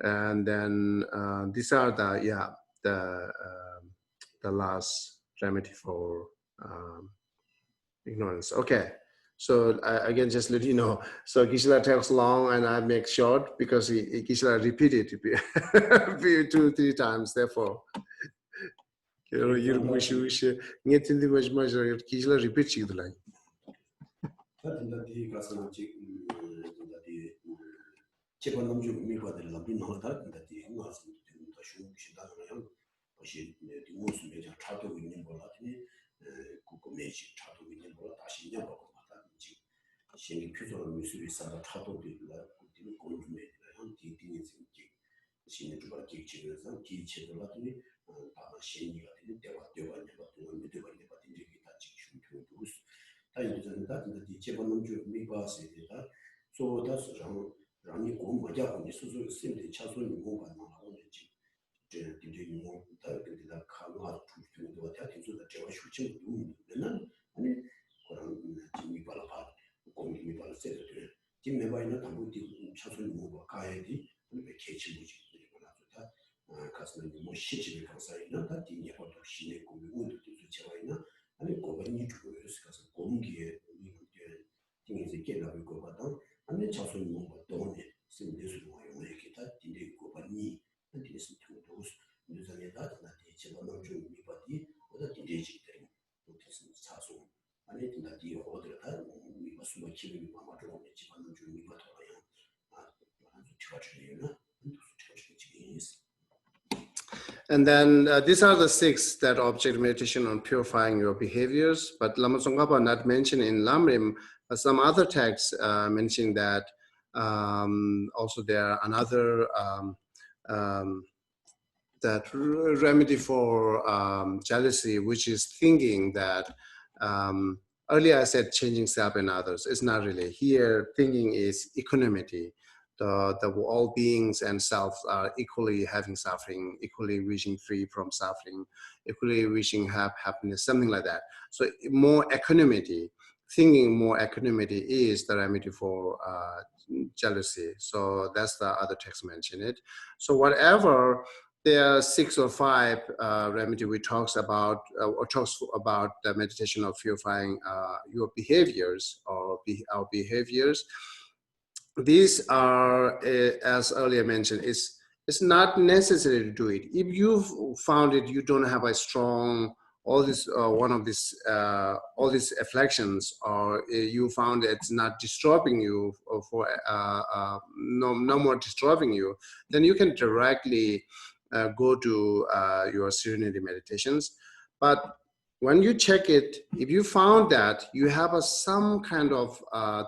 A: And then these are the last remedy for ignorance. Okay, so again, just let you know. So Geshe talks long, and I make short because Geshe repeated it 2-3 times. Therefore, you wish get in the much Geshe repeats it like.
B: 제가 남주 미과들 라빈 하다 근데 나서 더 쉬다가요. 혹시 무슨 매장 차도 있는 거라더니 그거 매직 차도 있는 거 다시 이제 보고 받았지. 신이 표정을 미술이 싸다 차도 되라. 그때 공부에 한 뒤뒤에 생기. 신이 주가 기치면서 기치를 하더니 다만 신이가 되는 대화 같은 얘기 다 지금 표현도 다이전다 근데 제가 남주 미과세 되다. 소다스让你过么家伙你叔叔身体掐说你我管嘛我就这你我他跟他看啊出去的话他听说的这个事情不用那你可能你把它把公你把它写的对今年吧那他们的掐说你我把开的你别开起不去你把它他可是你我写起来看啥那他今年或者新年公我都就是这样那你过个你主要是可是公的你今年是见到一个吧当아니 자손이 뭔가 또네 심리적으로 와요 기타 딜레이 고반이 안티스 투도스 유저네다 나티 제가 남주 미바디 오다 딜레이지 때문에 그래서 자손 아니 나디 어디다 미 무슨 기분이 마마로 집안 남주 미바도요 아주 좋아지네요
A: And then these are the 6 that object meditation on purifying your behaviors. But Lama Tsongkhapa not mentioned in Lamrim, but some other texts mentioning that also there are another that remedy for jealousy, which is thinking that earlier I said changing self and others. It's not really. Here, thinking is equanimity. The all beings and selves are equally having suffering, equally wishing free from suffering, equally wishing happiness, something like that. So more equanimity, thinking more equanimity is the remedy for jealousy. So that's the other text mentioned it. So whatever there are 6 or 5 remedy we talks about or talks about the meditation of purifying your behaviors or our behaviors. These are, as earlier mentioned, it's not necessary to do it. If you've found it, you don't have a strong, all this, one of these, all these afflictions, or you found it's not disturbing you for, no more disturbing you, then you can directly go to your Serenity meditations. But when you check it, if you found that you have some kind of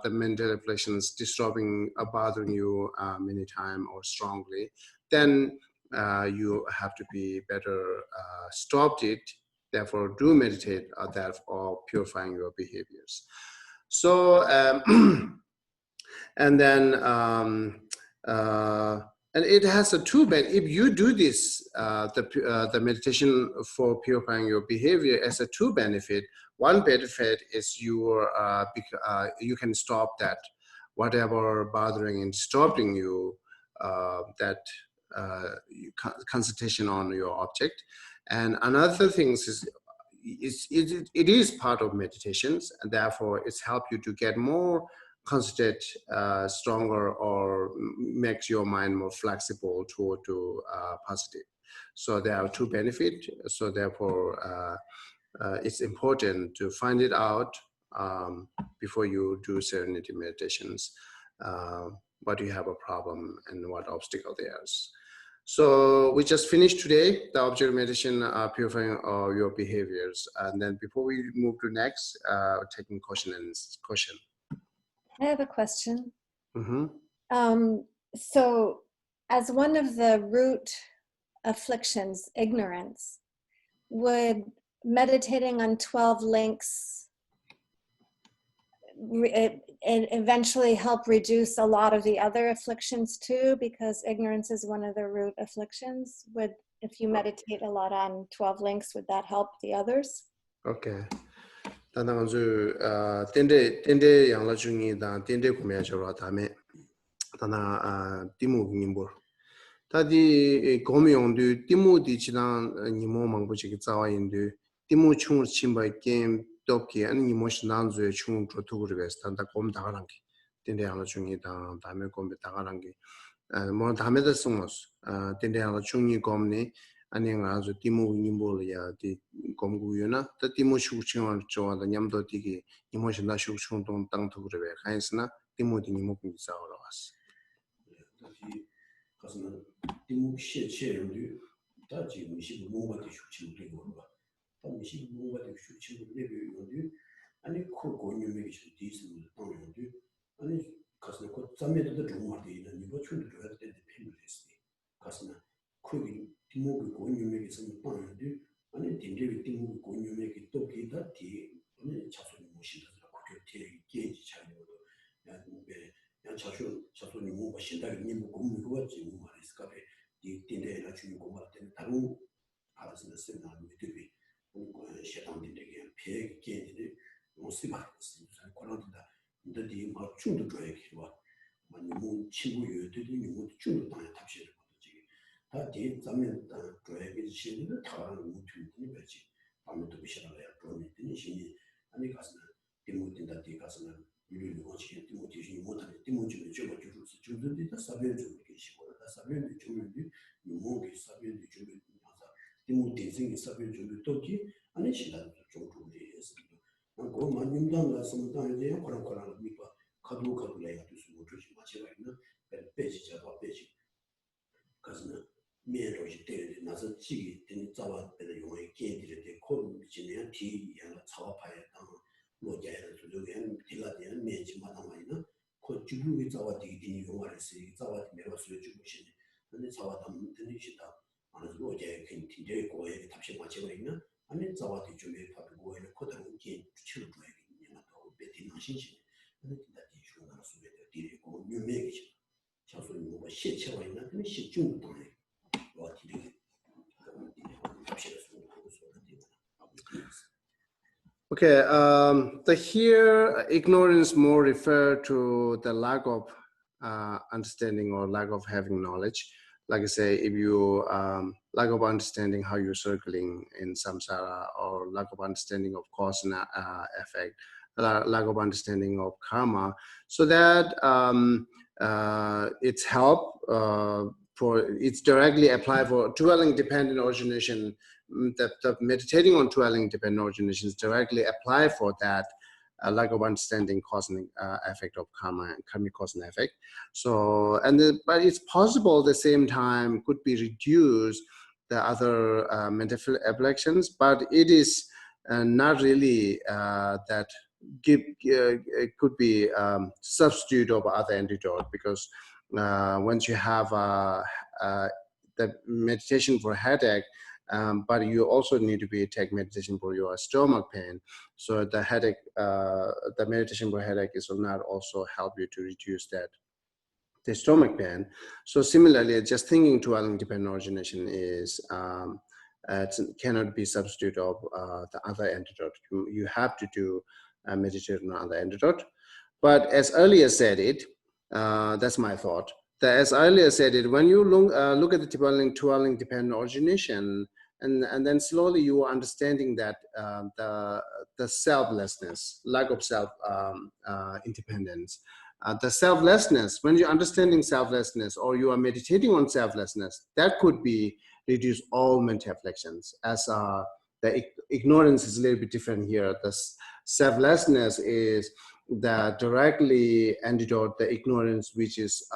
A: the mental afflictions disturbing, bothering you many times or strongly, then you have to be better stopped it. Therefore, do meditate that for purifying your behaviors. So, and then, and it has a two benefit. If you do this, the meditation for purifying your behavior as a two benefit. One benefit is you can stop that whatever bothering and disturbing you, that concentration on your object. And another thing is it is part of meditations, and therefore it's helped you to get more concentrate, stronger, or makes your mind more flexible to positive. So there are two benefits. So therefore, it's important to find it out before you do Serenity meditations, what you have a problem and what obstacle there is. So we just finished today the object meditation, purifying your behaviors. And then before we move to next, taking question.
C: I have a question.
A: Mm-hmm.
C: So as one of the root afflictions, ignorance, would meditating on 12 links eventually help reduce a lot of the other afflictions too, because ignorance is one of the root afflictions? If you meditate a lot on 12 links, would that help the others?
A: Okay. 단단한주 텐데 양라 중이다 텐데 구매하셔라 다음에 단나 디무님볼 다디 고미용도 디무디 지난 니모 망부지기 자와인도 디무 충을 침바이 게임 도끼 아니 니모시 난주의 충 조투그르베스 단다 곰 다가란기 텐데 양라 중이다 다음에 곰 다가란기 뭐 다음에도 숨어서 텐데 양라 중이 곰니 아니 아주 디무님볼이야 디 공구유나 또 디무 슈칭을 좋아하다 냠도 디기 이모시 나 슈칭동 땅도 그래 가인스나 디무디 니모군이 싸우러 왔어.
B: 가서는 디묵 시체용도 다 지금 미식 뭔가 대축치고 되고 봐. 다 미식 뭔가 대축치고 되고 아니 코 고유명이 좀 뒤에서 나오는데 아니 가서는 그 잠에도 좀 말이 있는 이거 춘도 줘야 되는데 필요했어. 가서는 그 디묵이 고유명이 좀 나오는데 아니 딘데비 디묵이 고유명이 또 기다 뒤 아니 자손이 모신다. 그렇게 뒤에 게지 차이로 야 근데 야 자손이 뭐가 신다기 님 공부가 지금 말했을까 배 딘데나 주는 거 같은 다른 알아서 쓰는 메디티브 시장인데게 폐 게지 모습을 쓰는 거란다. 근데 이 맞춤도 줘야 기와 뭐 친구 요들이 뭐 충도 당해 답시를 거지. 다 뒤에 자면 다 줘야 되시는 다른 무튼이 되지. 아무도 비시라야 그런 신이 아니 가서는 디모딘다 뒤 가서는 유리를 거치게 디모디시 못하는 디모지를 저거 주로서 주든지 다 사변 좀 계시고 다 사변이 주는데 유목이 사변이 주는 디모디생이 사변 주는 또기 아니 신다도 좀 했습니다. 그 만님당 가서 당에 그런 믿고 가도 내가 두수 못 주지 마시라 있는 빼지 잡아 빼지 가서는 미에로지 때에 나서 지기 되는 자와 때에 용의 게들에 코를 미치면 뒤에 차와파에 땅 로제를 주려면 딜라디는 매지마다 많이나 그 주부의 자와 되게 용화를 쓰기 자와 내가 수요 주부시네 근데 자와 담는 시다 아주 로제 괜찮게 고에 답시 맞춰 있는 아니 자와 되게 준비 받고 고에 코다는 게 치료 줘야 되는 거 베티나 신신 근데 진짜 뒤주는 수에 뒤고 유명이지 자손이 뭐 시체와 있는 그 시중 땅에 와 뒤에 답시를 쓰고
A: Okay, the here ignorance more refer to the lack of understanding or lack of having knowledge. Like I say, if you lack of understanding how you're circling in samsara, or lack of understanding of cause and effect, lack of understanding of karma, so that it's help it's directly applied for dwelling dependent origination. The meditating on dwelling dependent originations directly apply for that lack of understanding cause and effect of karma and karmic cause and effect. So, but it's possible at the same time could be reduced the other mental afflictions, but it is not really that it could be substitute of other antidote, because once you have the meditation for headache, but you also need to take meditation for your stomach pain. So the headache, the meditation for headache will not also help you to reduce the stomach pain. So similarly, just thinking dwelling dependent origination is it cannot be substitute of the other antidote. You have to do meditation on other antidote. But as earlier said it, that's my thought. As earlier said it, when you look at the dwelling dependent origination, and then slowly you are understanding that the selflessness, lack of self independence, the selflessness. When you're understanding selflessness, or you are meditating on selflessness, that could be reduce all mental afflictions. As the ignorance is a little bit different here. The selflessness is the directly antidote the ignorance, which is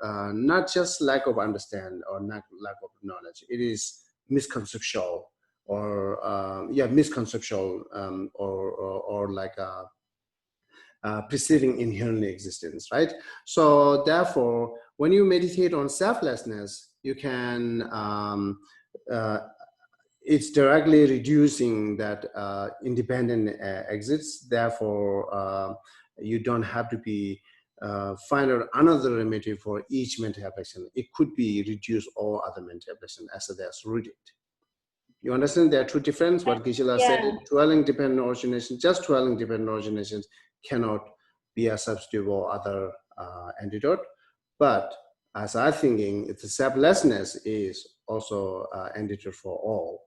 A: not just lack of understanding or not lack of knowledge. It is misconceptual, or misconceptual, or like perceiving inherent existence, right? So therefore, when you meditate on selflessness, you can it's directly reducing that independent exits. Therefore, you don't have to be find out another remedy for each mental affliction. It could be reduce all other mental affliction as that's rooted. You understand there are two differences. What Geshe said, dwelling dependent origination, just dwelling dependent originations cannot be a substitute for other antidote. But as I'm thinking, the selflessness is also antidote for all.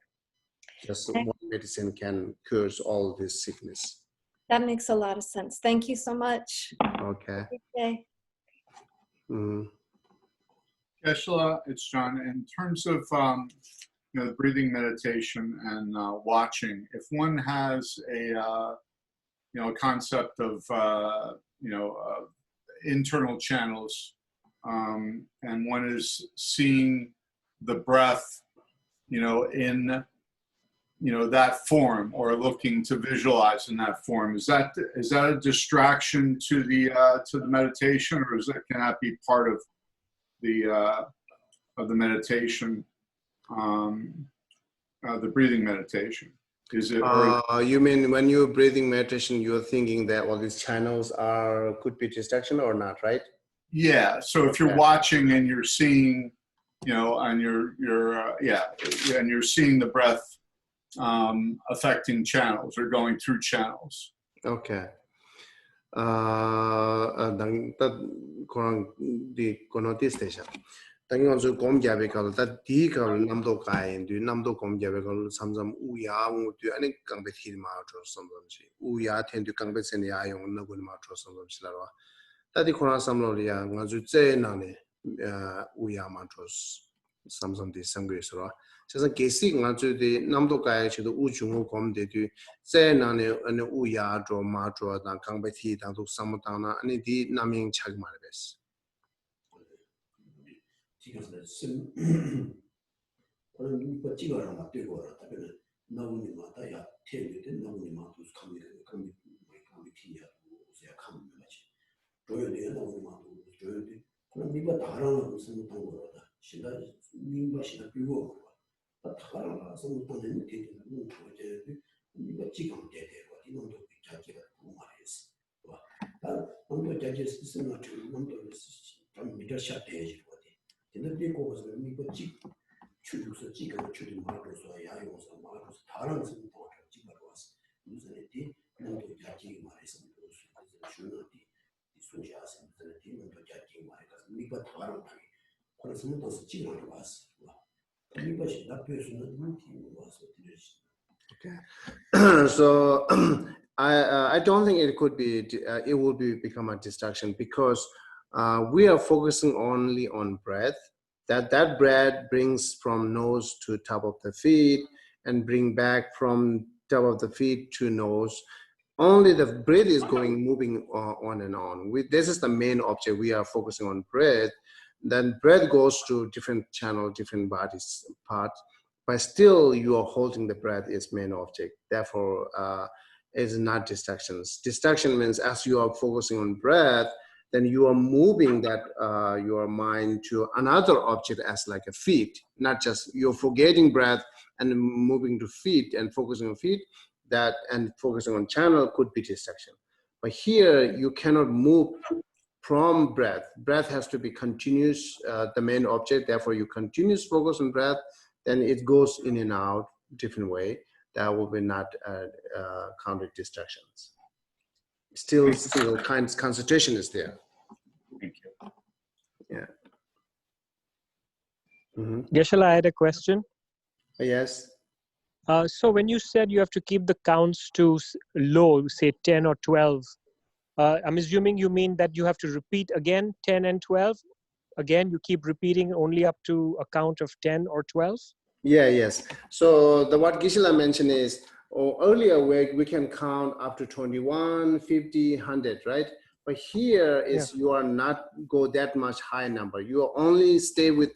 A: Just one medicine can cure all this sickness.
C: That makes a lot of sense. Thank you so much.
A: Okay.
C: Okay.
D: Geshe, it's John. In terms of the breathing meditation and watching, if one has a concept of internal channels and one is seeing the breath, in that form, or looking to visualize in that form. Is that a distraction to the meditation, or can that be part of the meditation, the breathing meditation? Is it?
A: You mean when you're breathing meditation, you're thinking that all these channels could be distraction or not, right?
D: Yeah. So if you're watching and you're seeing, and and you're seeing the breath affecting channels or going through channels.
A: Okay. Dang ta korang di kono ti station. Dang yon su kom jabe kal ta di kal namdo kain du namdo kom jabe kal samsam u ya ngu tu ani kang be thil ma tro samsam chi. U ya ten du kang be sen ya yong na gun ma tro samsam chi la wa. Ta di korang samlo ri ya nga ju che na ne u ya ma tro samsam di sangwe so wa. Chasa Geshe nga ju de namdo kai chi do u chung kom de du che na ne ane u ya dro ma dro dan kang be thi dan du sam ta na ani di naming chag ma bes.
B: 지금서 심 그런 거 찍어라 막 되고 그러면 나오는 마다 야 태우는 나오는 마도 감이 티야 제가 감이 맞지 조여야 나오는 마도 조여야 그럼 네가 다른 무슨 방법이다 신다 민바 신다 비고 다른 무슨 방법이 되는 거 이제 네가 지금 되고 이놈도 자기가 말했어 와 뭔가 자기 스스로 좀 믿어셔야 되지 근데 미국에서 미국 주도서 지금 주도 말로서 야용서 말로서 다른 생각을 찍어 왔어. 무슨 일이 너도 자기 말해서 주는데 소지하서 너도 자기 말해서 미국 다른 방이 그래서 너도 찍어 왔어. 미국이 나쁘서는 문제가 와서 들으시.
A: Okay. So I don't think it could be it will become a distraction because we are focusing only on breath. That breath brings from nose to top of the feet and bring back from top of the feet to nose. Only the breath is moving on and on. This is the main object. We are focusing on breath. Then breath goes to different channel, different bodies parts. But still, you are holding the breath is main object. Therefore, it's not distractions. Distraction means as you are focusing on breath, then you are moving that your mind to another object as like a feet, not just you're forgetting breath and moving to feet and focusing on feet, that and focusing on channel could be distraction. But here you cannot move from breath. Breath has to be continuous, the main object. Therefore, you continuous focus on breath, then it goes in and out different way. That will be not counted distractions. Still concentration is there.
D: Thank you.
A: Yeah. Mm-hmm.
E: Geshe, I had a question.
A: Yes.
E: So when you said you have to keep the counts to low, say 10 or 12, I'm assuming you mean that you have to repeat again 10 and 12? Again, you keep repeating only up to a count of 10 or 12?
A: Yeah, yes. So what Geshe mentioned is, earlier we can count up to 21, 50, 100, right? But here is you are not go that much high number. You only stay with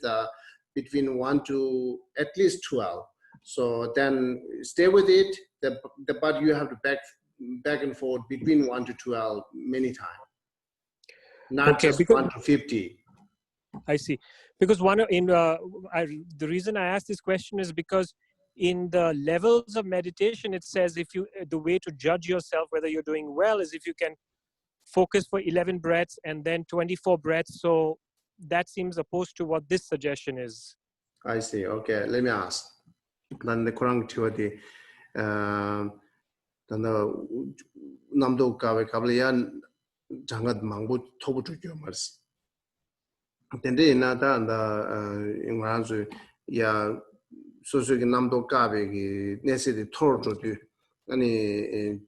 A: between 1 to at least 12. So then stay with it, but you have to back and forth between 1 to 12 many times. Not just 1 to 50.
E: I see. Because the reason I asked this question is because in the levels of meditation, it says the way to judge yourself whether you're doing well is if you can focus for 11 breaths and then 24 breaths. So that seems opposed to what this suggestion is.
A: I see. Okay, let me ask. Then the Quran theory, then the namdo kabliyan jangat mangbu tobu tuju mars. Then the nada and the Ingranzu ya sosu namdo kabe necessity torto to any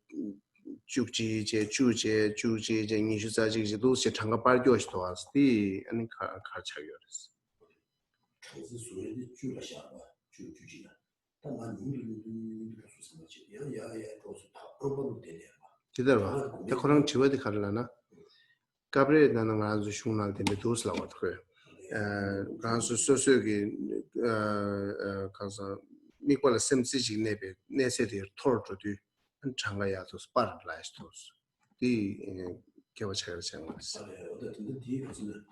A: jukji je nishu saji je those changa par josh to us the any karchayoris. 기다려봐. 다 그냥 지워야 돼 가려나? Gabriel nang ranzu shunal de medus la wat kwe. Ranzu sosugi kansa mikwala semsi ji nebe nese de tor to du an changa ya to spar blast tos. Di kewa chayar changas.
B: 어떤 데 가서는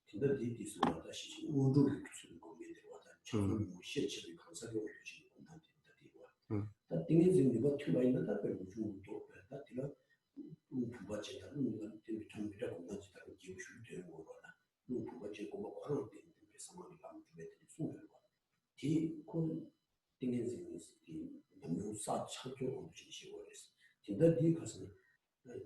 B: 진짜 디디스 왔다 시 우주를 주는 거기에 왔다 처음 뭐 시체를 감사하고 주시는 건한테 디와 다 띵이 지금 이거 튜바 있는 다 배우고 주고 다 디가 부바체다 누가 되게 좀 비라고 나지다 기고 싶을 되는 거라 부바체 고마 바로 되는 게 상황이 감 주에 되는 거라 디콘 띵이 지금 너무 사 창조 주시고 그랬어 진짜 디 가서는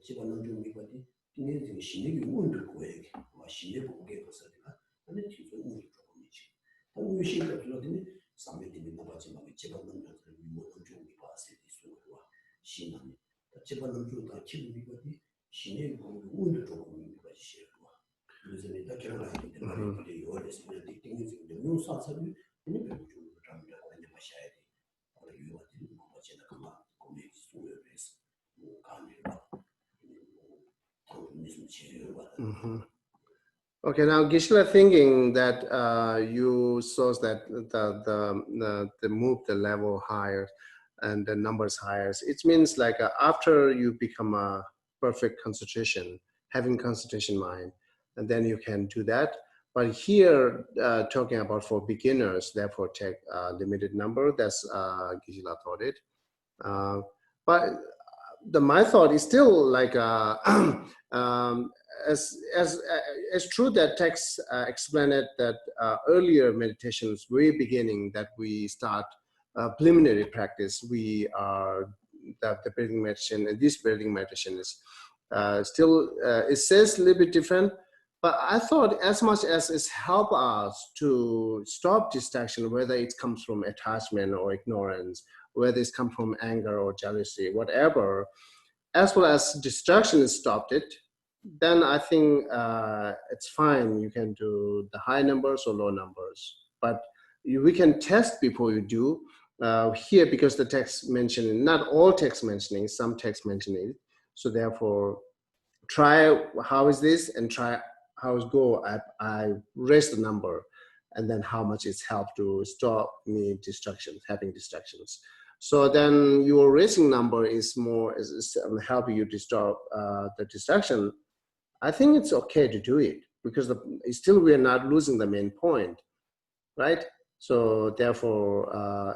B: 집안은 좀 이거지 띵이 신의 운도 고에게 신의 공개 것들가 아니 뒤에 운이 조금이지 한 유신도 들어더니 삼매되는 나가지만 집안은 뭐는 좀 봐서 있어요 신은 집안은 좀다 기분이 거지 신의 공개 운도 조금 이거지 그래서 내가 결혼할 때 말이 요래서 띵이 너무 사사비 아니 별로 좀 그런다고 이제 마셔야 돼 그리고 이거는 뭐 제가 그만 공개 수요에서 뭐 가능해요
A: Okay, now Gisela thinking that you saw that the move the level higher and the numbers higher. It means like after you become a perfect concentration, having concentration mind, and then you can do that. But here, talking about for beginners, therefore take a limited number. That's Gisela thought it. But my thought is still like as true that text explained it that earlier meditations, very beginning that we start preliminary practice, we are the breathing meditation, and this breathing meditation is still it says a little bit different. But I thought as much as it help us to stop distraction, whether it comes from attachment or ignorance, whether it's come from anger or jealousy, whatever, as well as distraction is stopped it, then I think it's fine. You can do the high numbers or low numbers, but we can test before you do. Here, because the text mentioning, not all text mentioning, some text mentioning, so therefore try how is this and try how it go. I raise the number and then how much it's helped to stop me distractions, having distractions. So then your raising number is more is helping you to stop the distraction. I think it's okay to do it because still we are not losing the main point, right? So therefore,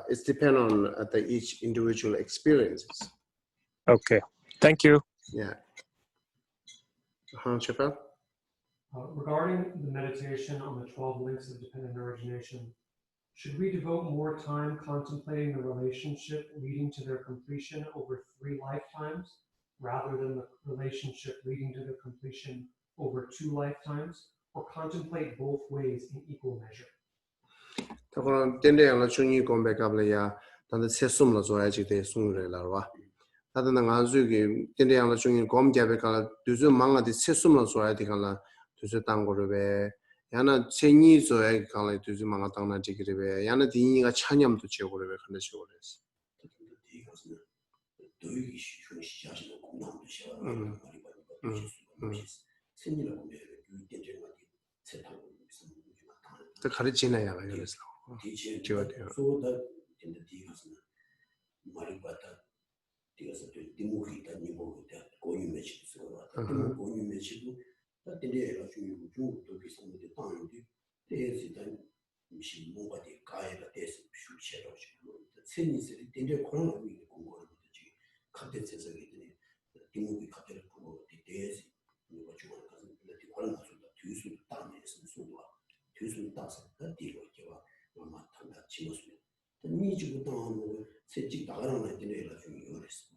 A: it's depend on each individual experiences.
E: Okay, thank you.
A: Yeah. Chappelle?
F: Regarding the meditation on the 12 links of dependent origination, should we devote more time contemplating the relationship leading to their completion over 3 lifetimes rather than the relationship leading to their completion over 2 lifetimes, or contemplate both ways in equal measure?
A: 그거는 땡땡이랑 중이 공백하블이야. 단데 세숨로 줘야지 돼 숨으래라와. 다들 나가지고 땡땡이랑 중이 공개백가 두주 망아디 세숨로 줘야 되가나 두주 땅고를 왜 야나 체니 줘야 가나 두주 망아 땅나 지기래 야나 디니가 찬염도 지고를 왜 근데 지고래서.
B: 도의기 시시하시는 공감도 시작하는 말이 많이 생리라고 해요. 땡땡이가 세타고 있으면
A: 그 가르치나야 그래서.
B: 소다 인데 디가스는 말이 받다 디가스 디모기다 니모기다 고유매치도 그러다 고유매치도 다들이가 중요도 비슷한데 땅인데 대지단 미신 뭐가디 가해가 됐어 슈체로 지금 세니스리 땡땡 코로나 위기 공부하는 거지 카페에서 이제 디모기 카페를 보고 대지 이거 주고 가서 근데 코로나 소다 뒤수 땅에서 소와 뒤수 따서 디고 제가 아마 단다 치고서 니지고 당하고 세직 나가라는 애들이 중요했어.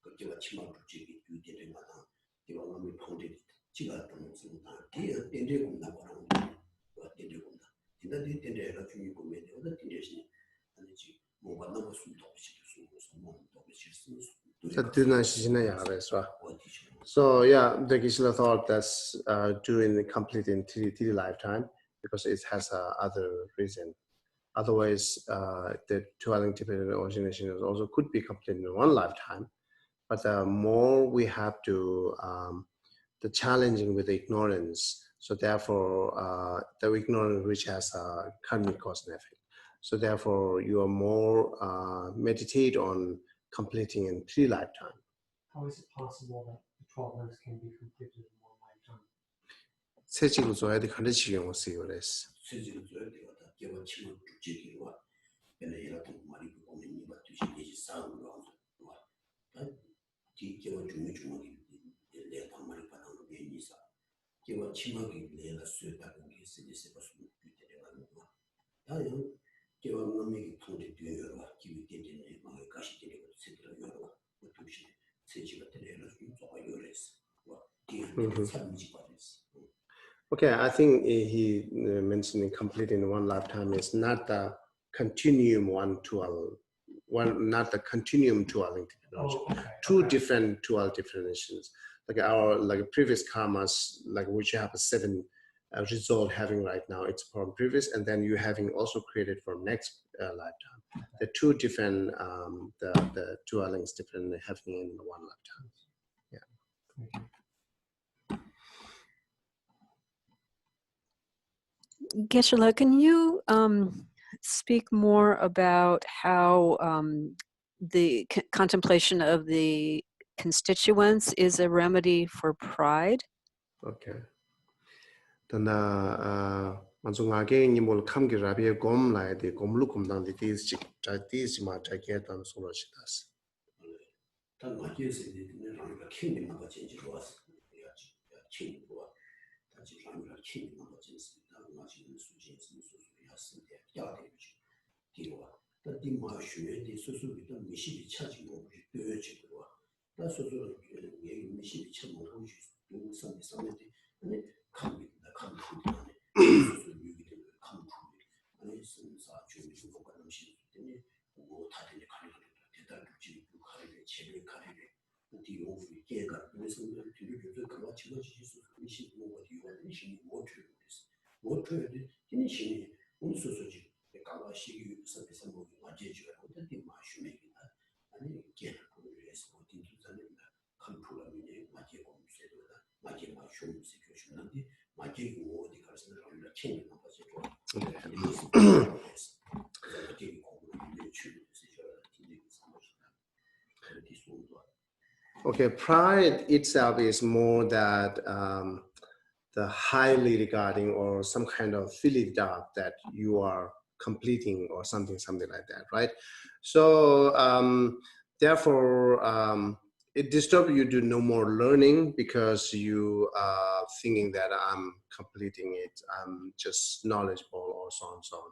B: 그게가 치마 주직이 유대를 마다 이거 너무 통제 지가 무슨 다 뒤에 땡땡 공나고라고 땡땡 공나. 진짜 땡땡가 중요고 매대 어디 땡땡이 아니지 뭐 만나고 숨도 없이 뭐 없이
A: So yeah, the Geshe thought that's doing the complete in 3 lifetime because it has other reason. Otherwise, the 12 dependent origination also could be completed in 1 lifetime. But the more we have to the challenging with the ignorance. So therefore, the ignorance which has a karmic cause and effect. So therefore, you are more meditate on completing in 3 lifetimes.
F: How is it possible that the 12 links can be completed in 1 lifetime?
A: 세직을 줘야 돼, 가르치기 용어쓰기로 그랬어.
B: 세지를 줘야 돼요. 다 개와 치면 죽지기와 얘네 이렇게 말이 보면 이거 뒤집기 싸움으로 하고 뒤 개와 중요중요하게 내가 말이 받아오는 게 있어. 개와 치마기 내가 수였다고 게 쓰지서 무슨 되려가지고 다요 개와 놈이 통제 되어요. 기비 되는 막 가시 되고 세들어요. 어떻게 세지가 되려서 좀 요래서 와 뒤에 삶이 받았어.
A: Okay, I think he mentioning complete in 1 lifetime is not the continuum 1 12, not the continuum 12 technology.
F: Oh, okay.
A: 2 different 12 definitions. Like our previous karmas, like which you have a 7 result having right now, it's from previous, and then you having also created for next lifetime. The 2 different the 2 links different having in 1 lifetime. Yeah.
G: Geshe, can you speak more about how the contemplation of the constituents is a remedy for pride?
A: Okay. Tana manzungage ni mol kamgi rabie gom lai de gomlu kumdang de tis ma jaget dan solo chitas.
B: 단 맞게서 이제 라미가 킹이 뭔가 진지로 왔어. 킹이 뭐 다시 라미가 킹이 뭔가 진지다. 마치는 수준에서 수준이었는데 야대지. 뒤로 와. 이 마슈에 수수비도 미시비 차지고 되어지고 와. 나 수수로 얘기 미시비 차고 오지. 동산에 삼는데 근데 감기다 감기. 수수 유기들 감기. 아니 선사 주의 뭐가 넘시 때문에 뭐 다들 가리고 대단 주의 가리고 제일 가리고 뒤로 깨가 그래서 뒤로 그거 집어지실 수 있는 뭐가 뒤로 신이 못 들어있어. 못 들어야 돼. 신이 운수수지 가와시 서비스 뭐 맞지죠. 어떻게 마슈메기나 아니 깨를 그래서 어디 두자는다. 컴퓨터에 맞게 공부해도다. 맞게 마슈메 시켜주는데 맞게 어디 가서 우리가 챙기는 거지.
A: Okay, pride itself is more that the highly regarding or some kind of feeling doubt that you are completing or something like that, right? So therefore, it disturbs you to no more learning because you are thinking that I'm completing it, I'm just knowledgeable or so on and so on.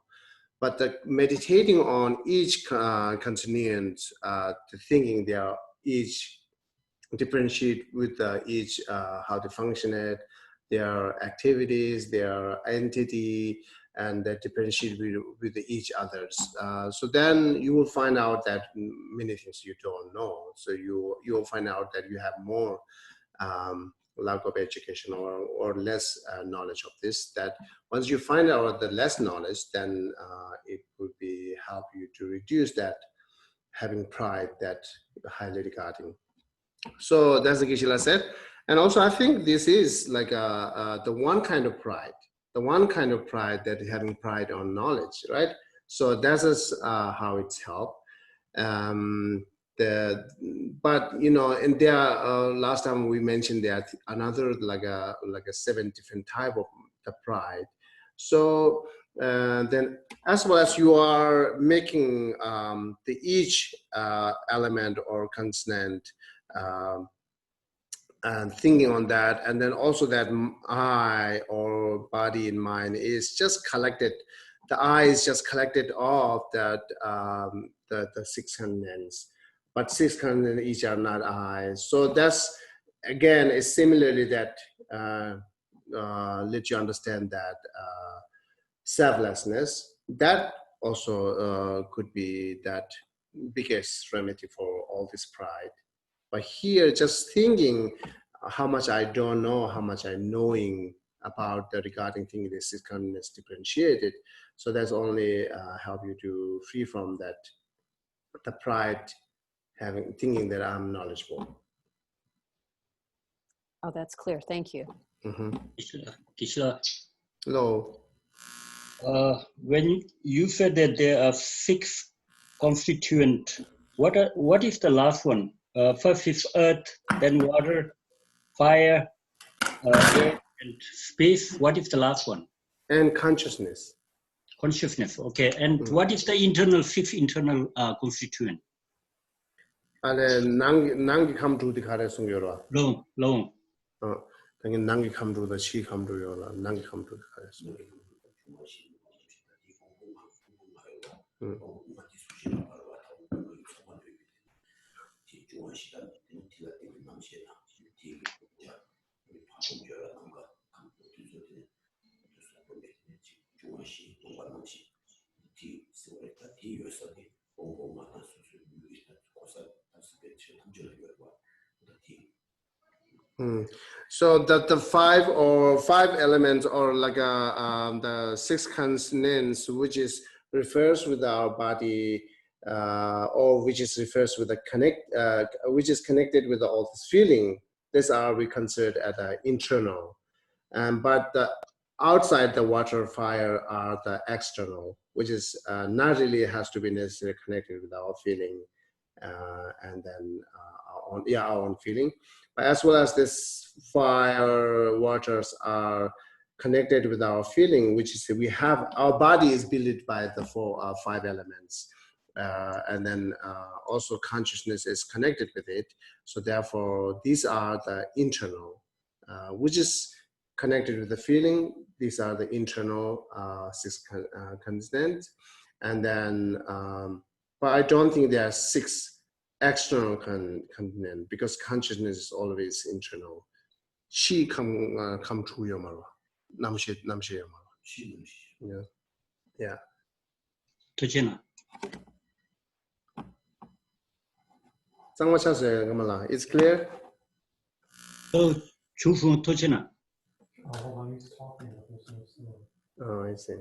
A: But the meditating on each constituent, the thinking they are each differentiate with each how they function it, their activities, their entity, and that differentiate with each others. So then you will find out that many things you don't know. So you will find out that you have more lack of education or less knowledge of this. That once you find out the less knowledge, then it would be help you to reduce that having pride that highly regarding. So that's the Geshe said. And also I think this is like the one kind of pride that having pride on knowledge, right? So that is how it's helped. But you know, and there last time we mentioned that another like a 7 different type of the pride. So then as well as you are making the each element or consonant and thinking on that, and then also that I or body and mind is just collected. The I is just collected of that the 6 consonants, but 6 consonants each are not I. So that's again is similarly that let you understand that selflessness. That also could be that biggest remedy for all this pride. But here, just thinking how much I don't know, how much I'm knowing about the regarding thinking this is kind of differentiated. So that's only help you to free from that, the pride, thinking that I'm knowledgeable.
G: Oh, that's clear. Thank you.
H: Geshe,
A: Hello.
H: when you said that there are 6 constituent, what is the last one? First is earth, then water, fire, air, and space. What is the last one?
A: And consciousness.
H: Consciousness. Okay. And what is the internal 6 internal constituent?
A: And nangi come to the kare sung yora.
H: Long.
A: Then nangi come to the chi come to yora. Nangi come to the kare sung. So that the 5 elements, or like the 6 consonants, which is refers with our body, or which is refers with the which is connected with all this feeling. These are we considered as internal, but the outside the water, fire are the external, which is not really has to be necessarily connected with our feeling, and then our own feeling. But as well as this fire, waters are connected with our feeling, which is we have our body is built by the 5 elements, and then also consciousness is connected with it. So therefore, these are the internal, which is connected with the feeling. These are the internal 6 constants, and then but I don't think there are 6 external content, because consciousness is always internal. Chi come true yomaro. Namshi yomaro. Yeah.
H: Tochina.
A: It's clear?
H: Oh, Chufu Tochina.
F: Hold on, he's talking, but there's no sound.
A: Oh, I see.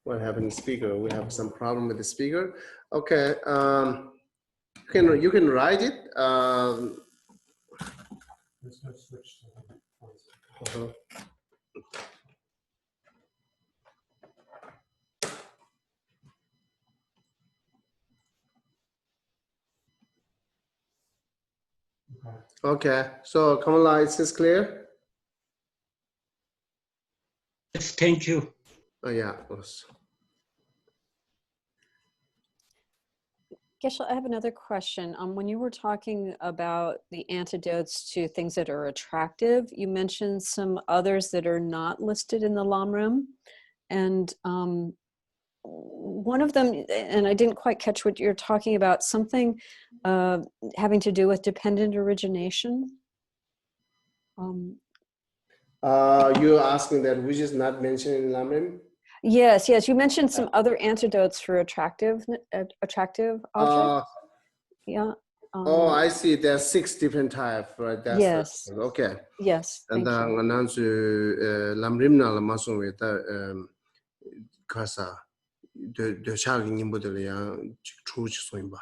A: What happened to the speaker? We have some problem with the speaker. Okay, you can write it.
F: There's no switch to it.
A: Okay, so Kamala, is this clear?
H: Yes, thank you.
A: Oh yeah, of course.
G: Geshe, I have another question. When you were talking about the antidotes to things that are attractive, you mentioned some others that are not listed in the Lamrim. And one of them, and I didn't quite catch what you're talking about, something having to do with dependent origination.
A: You're asking that which is not mentioned in Lamrim?
G: Yes, you mentioned some other antidotes for attractive objects. Yeah.
A: I see. There are 6 different types, right? That's
G: Yes.
A: Okay.
G: Yes.
A: And
G: Thank
A: then
G: you.
A: announce Lamrim na la masong with the kasa the chagi nimbo de yang chu chi so imba.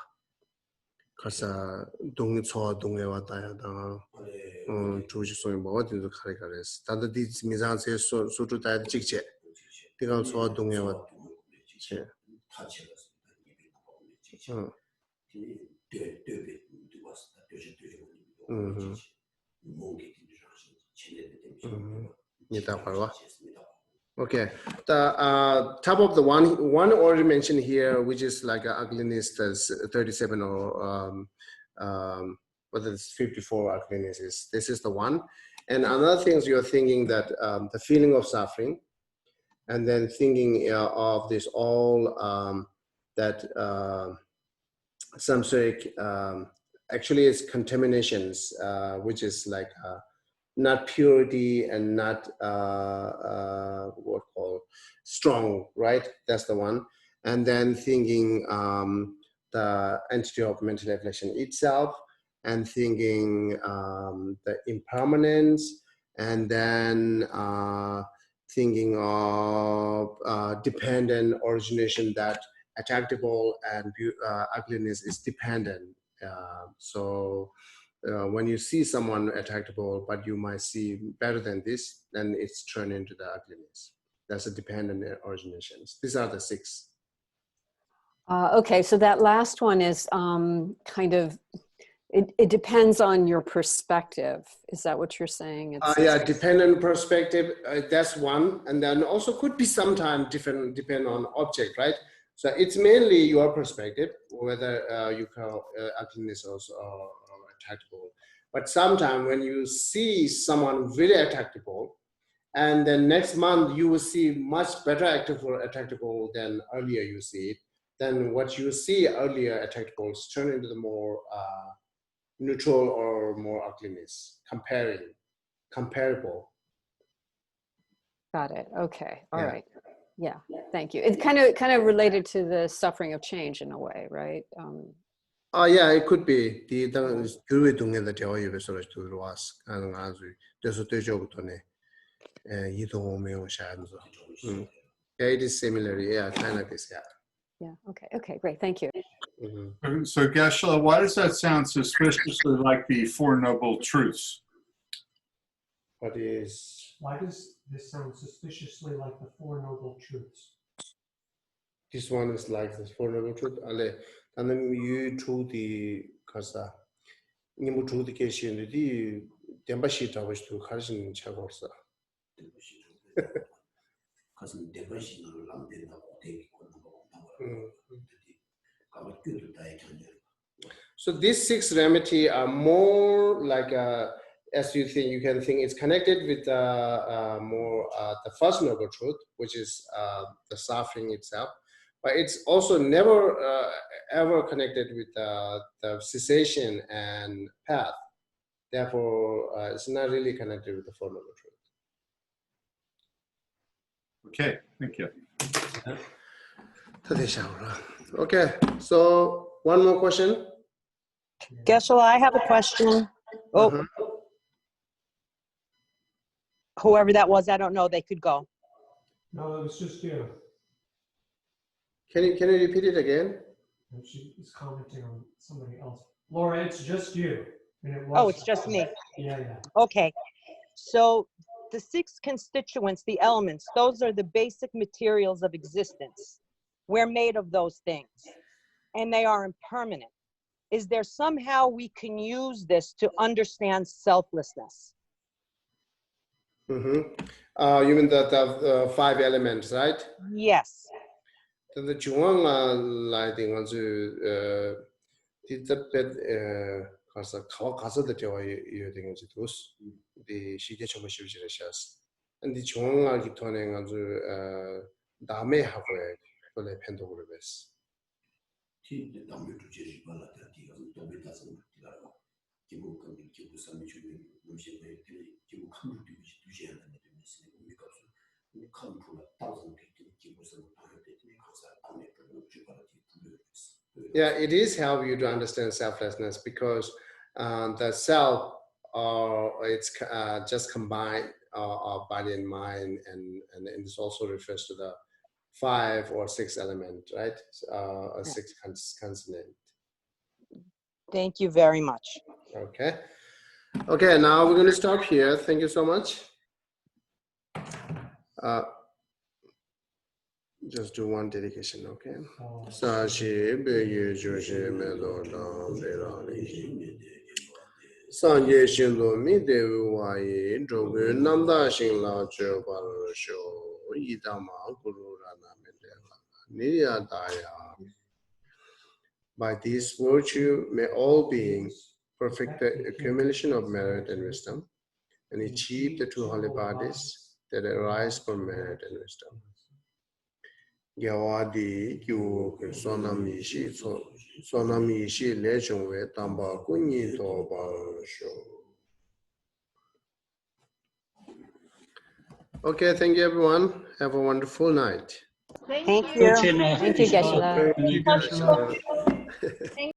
A: Kasa dong cho dong ewa ta ya da chu chi so imba what is kare kares. Ta da di mizan se so tu ta chik che. Ti ga cho dong ewa che. Okay, the top of the one already mentioned here, which is like ugliness, that's 37 or whether it's 54 ugliness is. This is the one, and another thing is you're thinking that the feeling of suffering, and then thinking of this all that samsaric actually is contaminations, which is like not purity and not what called strong, right? That's the one. And then thinking the entity of mental affliction itself, and thinking the impermanence, and then thinking of dependent origination, that attractable and ugliness is dependent. So when you see someone attractable, but you might see better than this, then it's turned into the ugliness. That's a dependent originations. These are the 6.
G: Okay, so that last one is kind of, it depends on your perspective. Is that what you're saying?
A: Yeah, dependent perspective, that's one. And then also could be sometimes depend on object, right? So it's mainly your perspective, whether you call ugliness or attractable. But sometimes when you see someone really attractable, and then next month you will see much better attractable than earlier you see it, then what you see earlier attractable turn into the more neutral or more ugliness, comparable.
G: Got it. Okay. All right. Yeah. Thank you. It's kind of related to the suffering of change in a way, right?
A: Yeah, it could be. The 교회 동네의 대화에서 들어왔어. 아주 그래서 되죠부터네. 이동오면 샤면서. Yeah, it is similar. Yeah, kind of this. Yeah.
G: Yeah. Okay. Okay. Great. Thank you.
D: So Geshe, why does that sound suspiciously like the Four Noble Truths?
A: What is?
F: Why does this sound suspiciously like the Four Noble Truths?
A: This one is like the Four Noble Truths. Ale, 나는 유 truth이 가서 이모 truth 계시는데 덴바시 잡으시도 가르치는 차가 없어.
B: 가슴 대바시는 람된다고 되게 권하고
A: So these 6 remedy are more like as you think, you can think it's connected with more the first noble truth, which is the suffering itself, but it's also never ever connected with the cessation and path. Therefore, it's not really connected with the Four Noble Truth.
D: Okay, thank you.
A: Okay, so one more question.
I: Geshe, I have a question. Oh, whoever that was, I don't know. They could go.
F: No, it was just you.
A: Can you repeat it again?
F: And she was commenting on somebody else. Laura, it's just you. And it was,
I: Oh, it's just me.
F: Yeah, yeah.
I: Okay. So the 6 constituents, the elements, those are the basic materials of existence. We're made of those things, and they are impermanent. Is there somehow we can use this to understand selflessness?
A: You mean the 5 elements, right?
I: Yes.
A: The Ngawang lighting on the 가서 the joy you think it was the she gets over shivers and the Ngawang turning on the dame halfway for the pentograph. Yeah, it is help you to understand selflessness because the self, it's just combined our body and mind, and this also refers to the 5 or 6 element, right? 6 consonant.
I: Thank you very much.
A: Okay. Okay, now we're going to stop here. Thank you so much. Just do one dedication, okay? Sashi Beye Joshi Medo Dam Berani Sanje Shindo Mi Devi Wai Jogu Namda Shin La Jo Bar Sho Idama Guru Rana Mendela Niya Daya. By this virtue may all beings perfect the accumulation of merit and wisdom and achieve the 2 holy bodies that arise from merit and wisdom. Yawadi Yu Sonami Shi Legend with Tamba Kunyi Toba Show. Okay, thank you everyone. Have a wonderful night.
I: Thank you.
G: Thank you, Geshe.
A: Thank you.